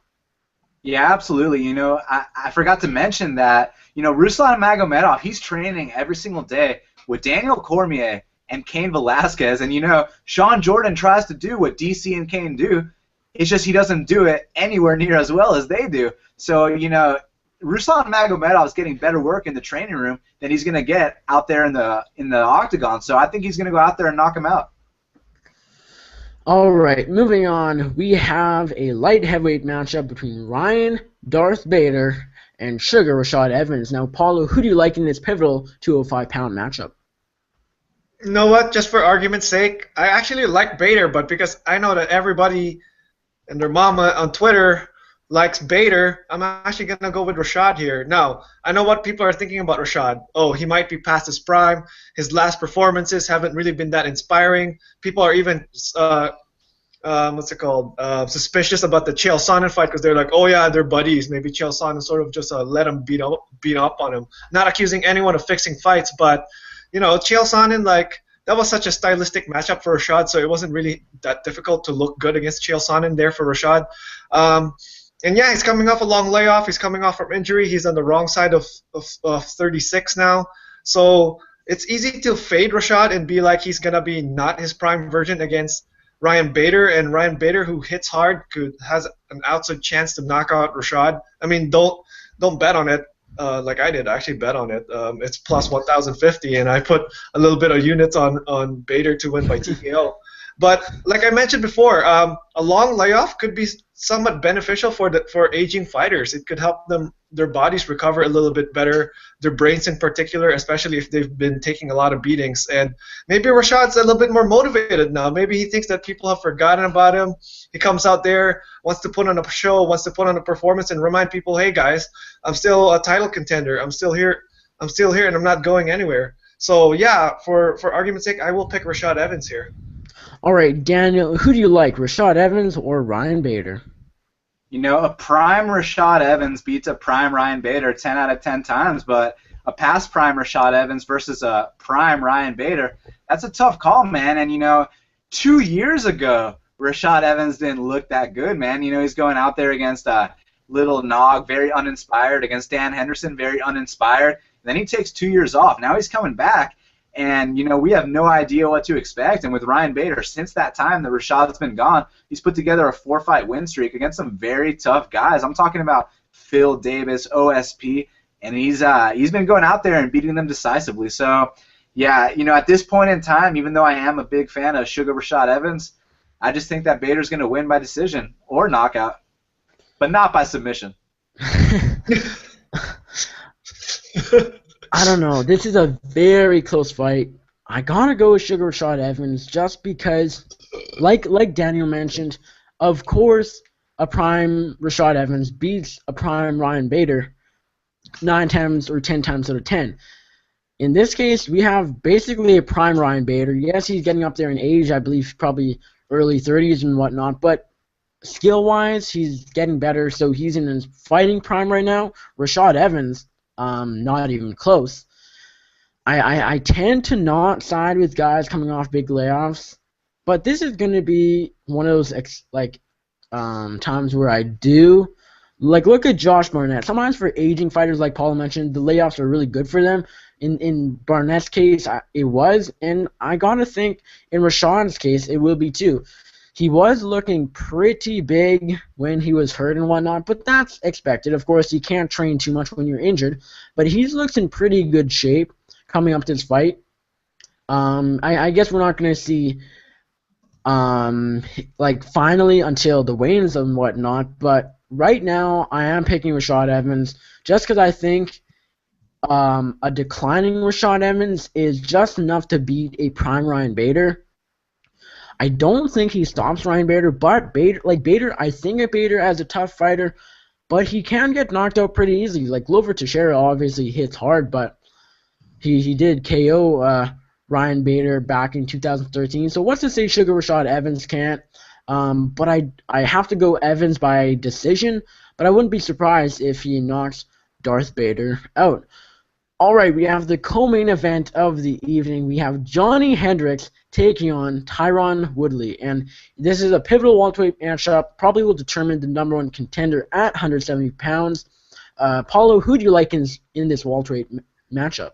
Yeah, absolutely. I forgot to mention that, Ruslan Magomedov, he's training every single day with Daniel Cormier and Cain Velasquez. And, Sean Jordan tries to do what DC and Cain do. It's just he doesn't do it anywhere near as well as they do. So, Ruslan Magomedov is getting better work in the training room than he's going to get out there in the octagon. So I think he's going to go out there and knock him out. All right, moving on, we have a light heavyweight matchup between Ryan Darth Bader and Sugar Rashad Evans. Now, Paulo, who do you like in this pivotal 205-pound matchup? You know what? Just for argument's sake, I actually like Bader, but because I know that everybody and their mama on Twitter likes Bader, I'm actually going to go with Rashad here. Now, I know what people are thinking about Rashad. Oh, he might be past his prime. His last performances haven't really been that inspiring. People are even, suspicious about the Chael Sonnen fight because they're like, oh yeah, they're buddies. Maybe Chael Sonnen sort of just let him beat up on him. Not accusing anyone of fixing fights, but, Chael Sonnen, that was such a stylistic matchup for Rashad, so it wasn't really that difficult to look good against Chael Sonnen there for Rashad. And yeah, he's coming off a long layoff. He's coming off from injury. He's on the wrong side of 36 now. So it's easy to fade Rashad and be like he's going to be not his prime version against Ryan Bader. And Ryan Bader, who hits hard, has an outside chance to knock out Rashad. I mean, don't bet on it like I did. I actually bet on it. It's plus 1,050, and I put a little bit of units on Bader to win by TKO. But like I mentioned before, a long layoff could be somewhat beneficial for aging fighters. It could help their bodies recover a little bit better, their brains in particular, especially if they've been taking a lot of beatings. And maybe Rashad's a little bit more motivated now. Maybe he thinks that people have forgotten about him. He comes out there, wants to put on a show, wants to put on a performance, and remind people, hey guys, I'm still a title contender. I'm still here, and I'm not going anywhere. So yeah, for argument's sake, I will pick Rashad Evans here. All right, Daniel, who do you like, Rashad Evans or Ryan Bader? A prime Rashad Evans beats a prime Ryan Bader 10 out of 10 times, but a past prime Rashad Evans versus a prime Ryan Bader, that's a tough call, man. And, 2 years ago, Rashad Evans didn't look that good, man. He's going out there against Little Nog, very uninspired, against Dan Henderson, very uninspired. And then he takes 2 years off. Now he's coming back. And, we have no idea what to expect. And with Ryan Bader, since that time that Rashad's been gone, he's put together a 4-fight win streak against some very tough guys. I'm talking about Phil Davis, OSP, and he's been going out there and beating them decisively. So, yeah, at this point in time, even though I am a big fan of Sugar Rashad Evans, I just think that Bader's going to win by decision or knockout, but not by submission. I don't know. This is a very close fight. I gotta go with Sugar Rashad Evans just because, like Daniel mentioned, of course, a prime Rashad Evans beats a prime Ryan Bader 9 times or 10 times out of 10. In this case, we have basically a prime Ryan Bader. Yes, he's getting up there in age, I believe probably early 30s and whatnot, but skill-wise, he's getting better, so he's in his fighting prime right now. Rashad Evans, not even close. I tend to not side with guys coming off big layoffs, but this is going to be one of those times where I do. Like, look at Josh Barnett. Sometimes for aging fighters, like Paul mentioned, the layoffs are really good for them. In Barnett's case, it was, and I gotta think in Rashad's case, it will be too. He was looking pretty big when he was hurt and whatnot, but that's expected. Of course, you can't train too much when you're injured, but he looks in pretty good shape coming up to this fight. I guess we're not going to see finally until the weigh-ins and whatnot, but right now I am picking Rashad Evans just because I think a declining Rashad Evans is just enough to beat a prime Ryan Bader. I don't think he stops Ryan Bader, but Bader, I think of Bader as a tough fighter, but he can get knocked out pretty easily. Like Glover Teixeira obviously hits hard, but he did KO Ryan Bader back in 2013. So what's to say Sugar Rashad Evans can't? But I have to go Evans by decision, but I wouldn't be surprised if he knocks Darth Bader out. All right, we have the co-main event of the evening. We have Johnny Hendricks taking on Tyron Woodley, and this is a pivotal welterweight matchup. Probably will determine the number one contender at 170 pounds. Paolo, who do you like in this welterweight matchup?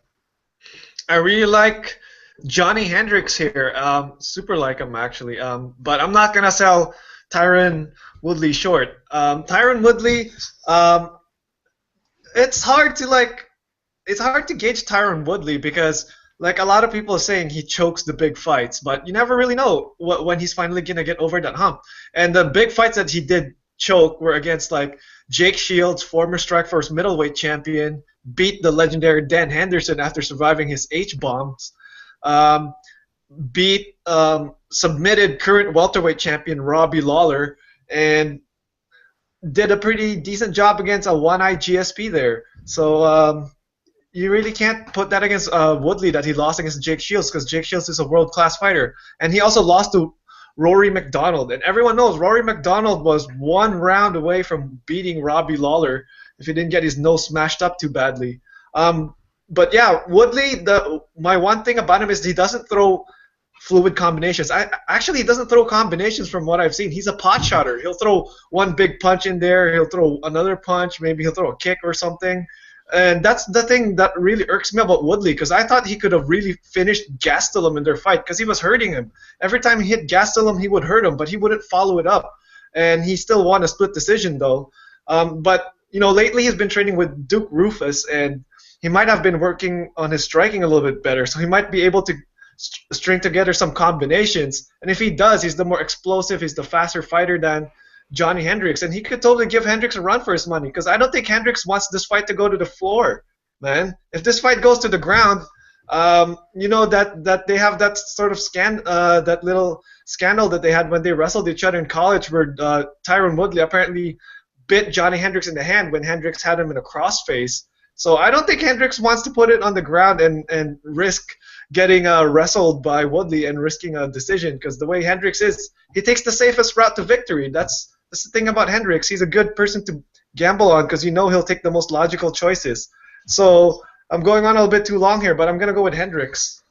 I really like Johnny Hendricks here. Super like him actually. But I'm not gonna sell Tyron Woodley short. Tyron Woodley, it's hard to gauge Tyron Woodley because like a lot of people are saying he chokes the big fights, but you never really know when he's finally gonna get over that hump. And the big fights that he did choke were against like Jake Shields, former Strikeforce middleweight champion, beat the legendary Dan Henderson after surviving his H-bombs, beat submitted current welterweight champion Robbie Lawler, and did a pretty decent job against a one-eyed GSP there. So you really can't put that against Woodley that he lost against Jake Shields because Jake Shields is a world-class fighter. And he also lost to Rory McDonald. And everyone knows Rory McDonald was one round away from beating Robbie Lawler if he didn't get his nose smashed up too badly. But yeah, Woodley, my one thing about him is he doesn't throw fluid combinations. Actually, he doesn't throw combinations from what I've seen. He's a pot shotter. He'll throw one big punch in there. He'll throw another punch. Maybe he'll throw a kick or something. And that's the thing that really irks me about Woodley, because I thought he could have really finished Gastelum in their fight because he was hurting him. Every time he hit Gastelum, he would hurt him, but he wouldn't follow it up. And he still won a split decision, though. But, lately he's been training with Duke Rufus, and he might have been working on his striking a little bit better, so he might be able to string together some combinations. And if he does, he's the more explosive, he's the faster fighter than Johnny Hendricks, and he could totally give Hendricks a run for his money because I don't think Hendricks wants this fight to go to the floor, man. If this fight goes to the ground, that they have that sort of that little scandal that they had when they wrestled each other in college where Tyron Woodley apparently bit Johnny Hendricks in the hand when Hendricks had him in a crossface. So I don't think Hendricks wants to put it on the ground and risk getting wrestled by Woodley and risking a decision because the way Hendricks is, he takes the safest route to victory. That's the thing about Hendricks. He's a good person to gamble on because he'll take the most logical choices. So I'm going on a little bit too long here, but I'm going to go with Hendricks.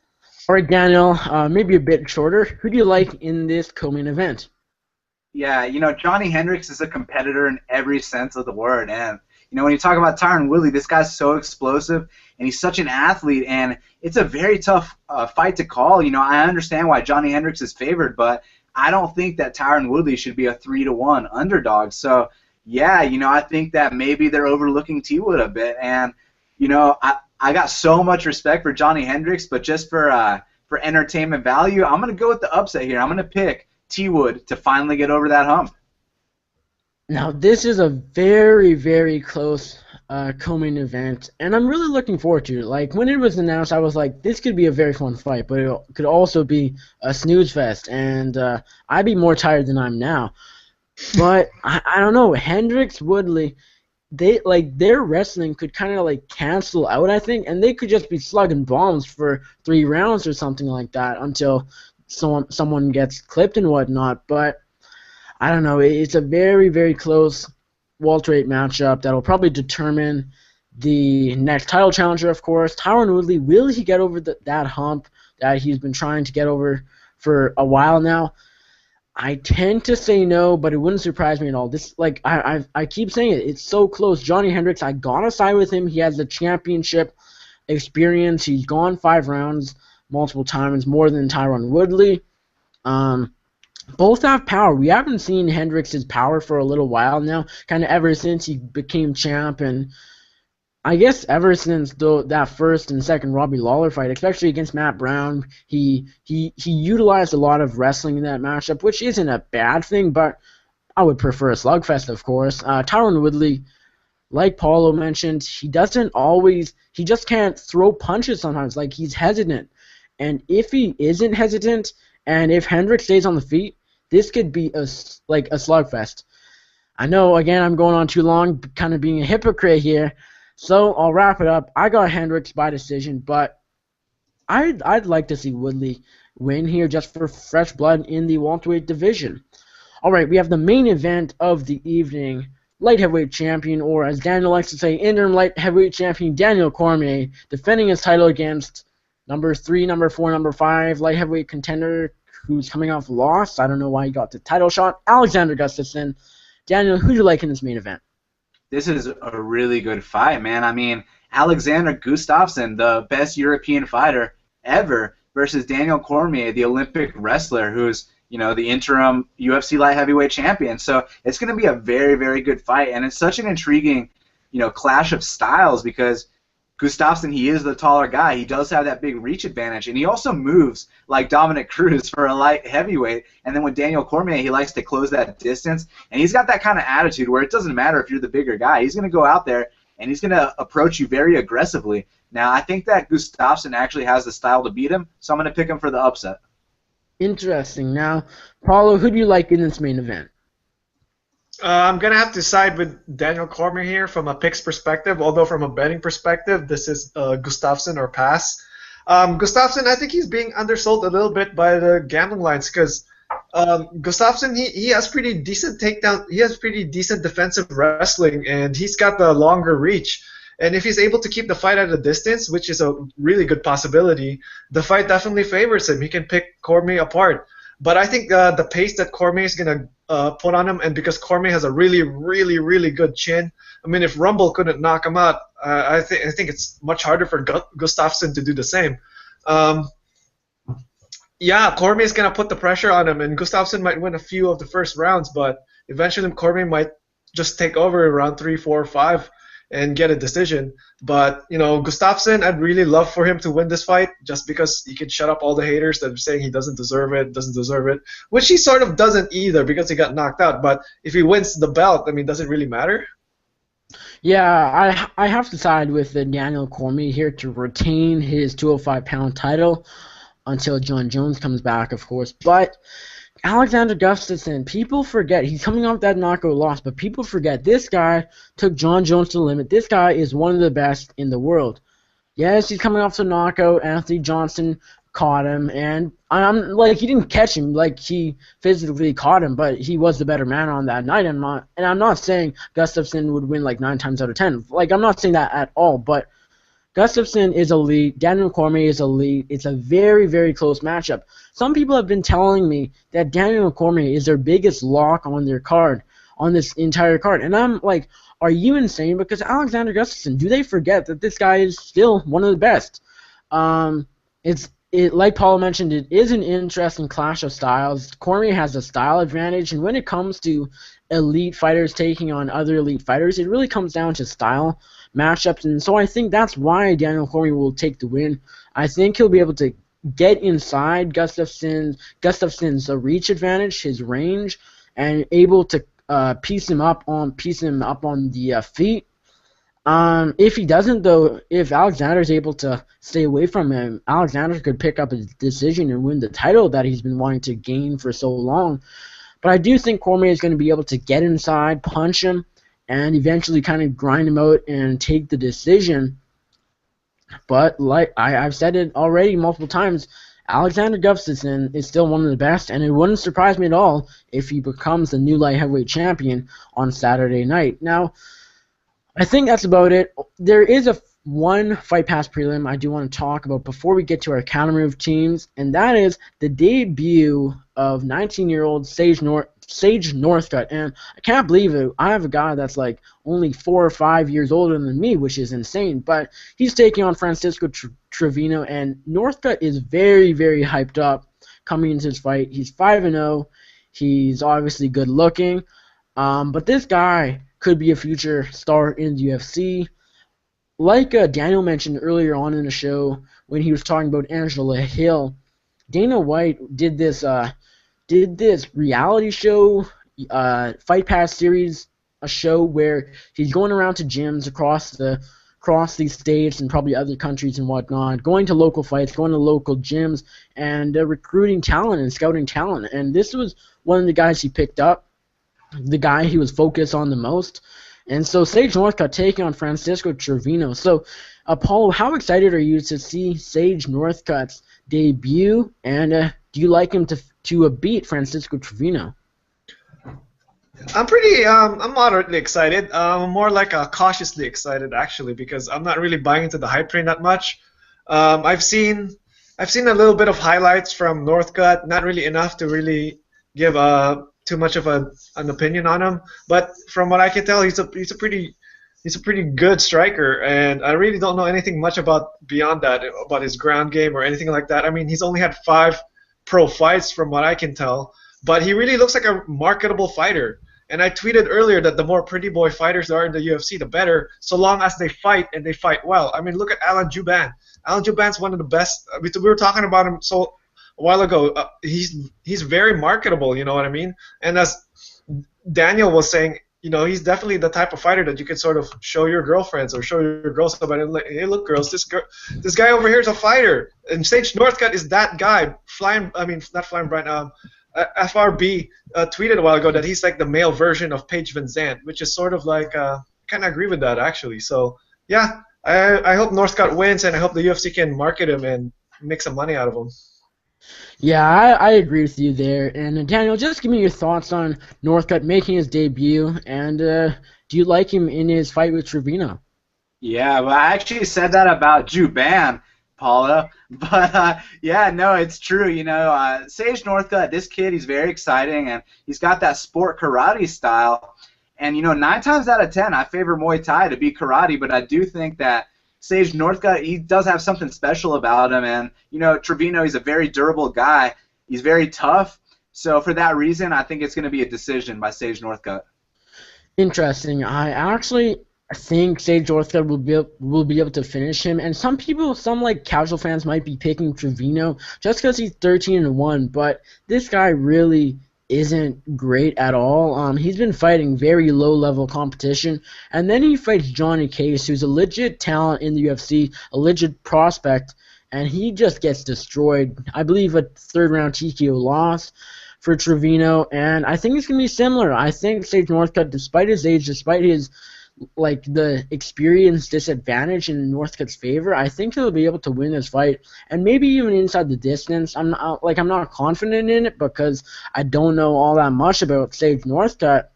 All right, Daniel, maybe a bit shorter. Who do you like in this co-main event? Yeah, Johnny Hendricks is a competitor in every sense of the word. And, when you talk about Tyron Woodley, this guy's so explosive, and he's such an athlete, and it's a very tough fight to call. I understand why Johnny Hendricks is favored, but I don't think that Tyron Woodley should be a 3-1 underdog. So, yeah, I think that maybe they're overlooking T-Wood a bit. And, I got so much respect for Johnny Hendricks, but just for entertainment value, I'm going to go with the upset here. I'm going to pick T-Wood to finally get over that hump. Now, this is a very, very close co-main event, and I'm really looking forward to it. Like, when it was announced, I was like, this could be a very fun fight, but it could also be a snooze fest, and I'd be more tired than I'm now. But I don't know, Hendricks, Woodley, their wrestling could kind of like cancel out, I think, and they could just be slugging bombs for 3 rounds or something like that until someone gets clipped and whatnot. But I don't know, it's a very, very close welterweight matchup that'll probably determine the next title challenger, of course. Tyron Woodley, will he get over that hump that he's been trying to get over for a while now? I tend to say no, but it wouldn't surprise me at all. This, like, I keep saying it. It's so close. Johnny Hendricks, I gotta side with him. He has the championship experience. He's gone 5 rounds multiple times, more than Tyron Woodley. Both have power. We haven't seen Hendricks' power for a little while now, kind of ever since he became champ, and I guess ever since that first and second Robbie Lawler fight, especially against Matt Brown, he utilized a lot of wrestling in that matchup, which isn't a bad thing, but I would prefer a slugfest, of course. Tyron Woodley, like Paolo mentioned, he just can't throw punches sometimes. Like, he's hesitant. And if he isn't hesitant, and if Hendricks stays on the feet, this could be a slugfest. I know, again, I'm going on too long, kind of being a hypocrite here, so I'll wrap it up. I got Hendricks by decision, but I'd like to see Woodley win here just for fresh blood in the welterweight division. All right, we have the main event of the evening, light heavyweight champion, or as Daniel likes to say, interim light heavyweight champion Daniel Cormier, defending his title against number 3, number 4, number 5 light heavyweight contender who's coming off a loss. I don't know why he got the title shot, Alexander Gustafsson. Daniel, who do you like in this main event? This is a really good fight, man. I mean, Alexander Gustafsson, the best European fighter ever, versus Daniel Cormier, the Olympic wrestler, who's, you know, the interim UFC light heavyweight champion. So it's going to be a very, very good fight, and it's such an intriguing, you know, clash of styles because Gustafsson, he is the taller guy. He does have that big reach advantage, and he also moves like Dominic Cruz for a light heavyweight. And then with Daniel Cormier, he likes to close that distance, and he's got that kind of attitude where it doesn't matter if you're the bigger guy. He's going to go out there, and he's going to approach you very aggressively. Now, I think that Gustafsson actually has the style to beat him, so I'm going to pick him for the upset. Interesting. Now, Paolo, who do you like in this main event? I'm going to have to side with Daniel Cormier here from a picks perspective, although from a betting perspective, this is Gustafsson or pass. Gustafsson, I think he's being undersold a little bit by the gambling lines because Gustafsson, he has pretty decent takedown, he has pretty decent defensive wrestling, and he's got the longer reach. And if he's able to keep the fight at a distance, which is a really good possibility, the fight definitely favors him. He can pick Cormier apart. But I think the pace that Cormier is going to put on him, and because Cormier has a really, really, really good chin, I mean, if Rumble couldn't knock him out, I think it's much harder for Gustafsson to do the same. Yeah, Cormier is going to put the pressure on him, and Gustafsson might win a few of the first rounds, but eventually Cormier might just take over around 3, 4, 5 and get a decision. But, you know, Gustafsson, I'd really love for him to win this fight just because he can shut up all the haters that are saying he doesn't deserve it, which he sort of doesn't either because he got knocked out. But if he wins the belt, I mean, does it really matter? Yeah, I have to side with Daniel Cormier here to retain his 205-pound title until John Jones comes back, of course. But Alexander Gustafsson, people forget, he's coming off that knockout loss, but people forget this guy took John Jones to the limit. This guy is one of the best in the world. Yes, he's coming off the knockout. Anthony Johnson caught him, and I'm like, he didn't catch him, like he physically caught him, but he was the better man on that night. I'm not saying Gustafsson would win like 9 times out of 10. Like, I'm not saying that at all, but Gustafsson is elite. Daniel Cormier is elite. It's a very, very close matchup. Some people have been telling me that Daniel Cormier is their biggest lock on their card, on this entire card. And I'm like, are you insane? Because Alexander Gustafsson, do they forget that this guy is still one of the best? Like Paul mentioned, it is an interesting clash of styles. Cormier has a style advantage, and when it comes to elite fighters taking on other elite fighters, it really comes down to style matchups, and so I think that's why Daniel Cormier will take the win. I think he'll be able to get inside Gustafsson's reach advantage, his range, and able to piece him up on the feet. If he doesn't, though, if Alexander's able to stay away from him, Alexander could pick up his decision and win the title that he's been wanting to gain for so long. But I do think Cormier is going to be able to get inside, punch him, and eventually kind of grind him out and take the decision. But like I've said it already multiple times, Alexander Gustafsson is still one of the best, and it wouldn't surprise me at all if he becomes the new light heavyweight champion on Saturday night. Now, I think that's about it. There is one Fight Pass prelim I do want to talk about before we get to our Countermove teams, and that is the debut of 19-year-old Sage Northcutt. And I can't believe it. I have a guy that's like only 4 or 5 years older than me, which is insane. But he's taking on Francisco Trevino, and Northcutt is very, very hyped up coming into his fight. He's 5-0. He's obviously good looking. But this guy could be a future star in the UFC. Like Daniel mentioned earlier on in the show when he was talking about Angela Hill, Dana White did this reality show, Fight Pass series, a show where he's going around to gyms across these states and probably other countries and whatnot, going to local fights, going to local gyms, and recruiting talent and scouting talent. And this was one of the guys he picked up, the guy he was focused on the most. And so Sage Northcutt taking on Francisco Trevino. So, Paolo, how excited are you to see Sage Northcutt's debut? And do you like him to beat Francisco Trevino? I'm moderately excited. More like cautiously excited actually, because I'm not really buying into the hype train that much. I've seen a little bit of highlights from Northcutt, not really enough to really give too much of an opinion on him. But from what I can tell, he's a pretty good striker, and I really don't know anything much beyond that, about his ground game or anything like that. I mean, he's only had 5 pro fights from what I can tell, but he really looks like a marketable fighter. And I tweeted earlier that the more pretty boy fighters there are in the UFC, the better, so long as they fight and they fight well. I mean, look at Alan Jouban. Alan Jouban's one of the best. We were talking about him a while ago. He's very marketable, you know what I mean? And as Daniel was saying, you know, he's definitely the type of fighter that you can sort of show your girlfriends or show your girls somebody, like, hey, look, girls, this guy over here is a fighter. And Sage Northcutt is that guy. Not Flying Brian. FRB tweeted a while ago that he's like the male version of Paige Van Zandt, which is sort of like, kind of agree with that actually. So yeah, I hope Northcutt wins, and I hope the UFC can market him and make some money out of him. Yeah, I agree with you there. And Daniel, just give me your thoughts on Northcutt making his debut, and do you like him in his fight with Trevino? Yeah, well, I actually said that about Jouban, Paolo. But, yeah, no, it's true. You know, Sage Northcutt, this kid, he's very exciting, and he's got that sport karate style. And, you know, 9 times out of 10, I favor Muay Thai to beat karate, but I do think that Sage Northcutt, he does have something special about him. And, you know, Trevino, he's a very durable guy. He's very tough. So for that reason, I think it's going to be a decision by Sage Northcutt. Interesting. I think Sage Northcutt will be able to finish him. And some like casual fans might be picking Trevino just because he's 13-1. But this guy really isn't great at all. He's been fighting very low-level competition, and then he fights Johnny Case, who's a legit talent in the UFC, a legit prospect, and he just gets destroyed. I believe a 3rd-round TKO loss for Trevino, and I think it's going to be similar. I think Sage Northcutt, despite his age, despite his the experience disadvantage in Northcutt's favor, I think he'll be able to win this fight, and maybe even inside the distance. I'm not confident in it because I don't know all that much about Sage Northcutt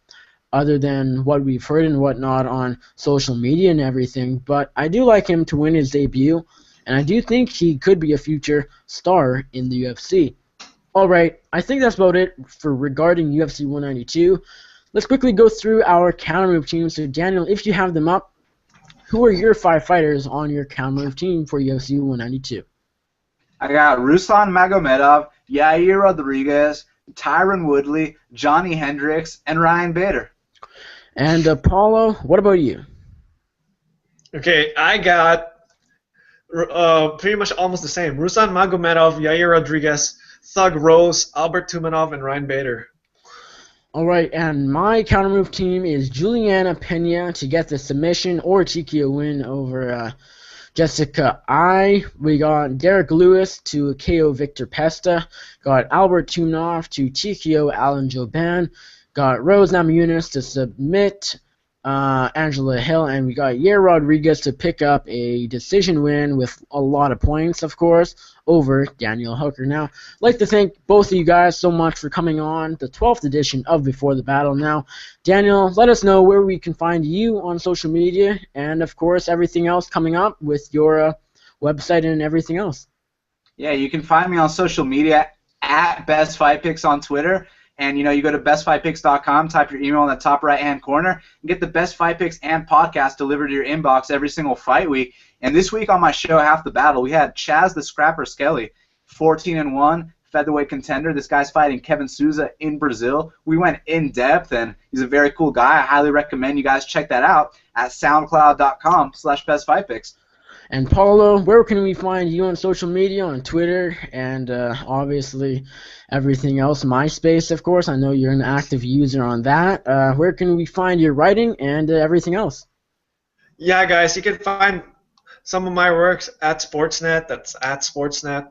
other than what we've heard and whatnot on social media and everything. But I do like him to win his debut, and I do think he could be a future star in the UFC. All right, I think that's about it for regarding UFC 192. Let's quickly go through our Countermove teams. So, Daniel, if you have them up, who are your 5 fighters on your Countermove team for UFC 192? I got Ruslan Magomedov, Yair Rodriguez, Tyron Woodley, Johnny Hendricks, and Ryan Bader. And Paolo, what about you? Okay, I got pretty much almost the same. Ruslan Magomedov, Yair Rodriguez, Thug Rose, Albert Tumanov, and Ryan Bader. All right, and my countermove team is Juliana Pena to get the submission or TKO win over Jessica I. We got Derek Lewis to KO Victor Pesta. Got Albert Tumnoff to TKO Alan Joban. Got Rose Namajunas to submit Angela Hill. And we got Yair Rodriguez to pick up a decision win with a lot of points, of course, over Daniel Hooker. Now, I'd like to thank both of you guys so much for coming on the 12th edition of Before the Battle. Now, Daniel, let us know where we can find you on social media and, of course, everything else coming up with your website and everything else. Yeah, you can find me on social media at Best Fight Picks on Twitter. And, you go to bestfightpicks.com, type your email in the top right-hand corner, and get the Best Fight Picks and podcast delivered to your inbox every single fight week. And this week on my show, Half the Battle, we had Chaz the Scrapper Skelly, 14-1, featherweight contender. This guy's fighting Kevin Souza in Brazil. We went in-depth, and he's a very cool guy. I highly recommend you guys check that out at soundcloud.com/bestfightpicks. And Paolo, where can we find you on social media, on Twitter, and obviously everything else? MySpace, of course. I know you're an active user on that. Where can we find your writing and everything else? Yeah, guys, you can find some of my works at Sportsnet. That's at Sportsnet.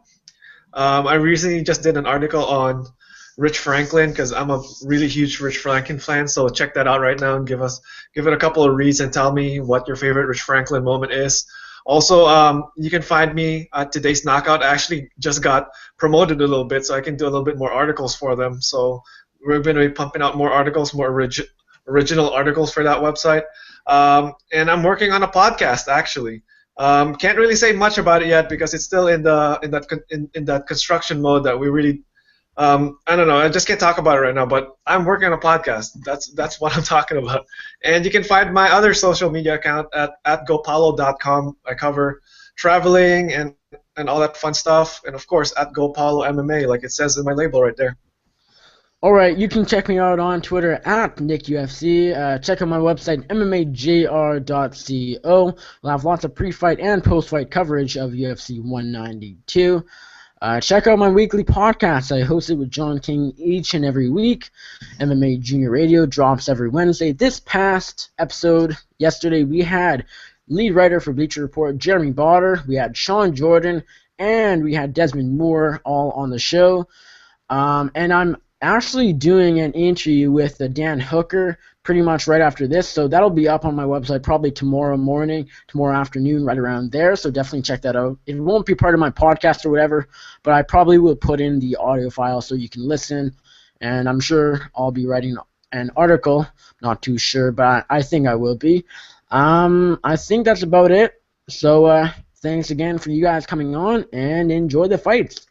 I recently just did an article on Rich Franklin because I'm a really huge Rich Franklin fan. So check that out right now and give it a couple of reads and tell me what your favorite Rich Franklin moment is. Also, you can find me at Today's Knockout. I actually just got promoted a little bit, so I can do a little bit more articles for them. So we're going to be pumping out more articles, more original articles for that website. And I'm working on a podcast, actually. Can't really say much about it yet because it's still in that construction mode that we really I don't know. I just can't talk about it right now, but I'm working on a podcast. That's what I'm talking about. And you can find my other social media account at gopalo.com. I cover traveling and all that fun stuff. And, of course, at gopalo MMA, like it says in my label right there. All right, you can check me out on Twitter at NickUFC. Check out my website, mmajr.co. We'll have lots of pre-fight and post-fight coverage of UFC 192. Check out my weekly podcast. I host it with John King each and every week. MMA Junior Radio drops every Wednesday. This past episode, yesterday, we had lead writer for Bleacher Report, Jeremy Botter. We had Sean Jordan, and we had Desmond Moore all on the show. And I'm actually doing an interview with Dan Hooker pretty much right after this, so that'll be up on my website probably tomorrow morning, tomorrow afternoon, right around there, so definitely check that out. It won't be part of my podcast or whatever, but I probably will put in the audio file so you can listen, and I'm sure I'll be writing an article, not too sure, but I think I will be. I think that's about it, so thanks again for you guys coming on, and enjoy the fights.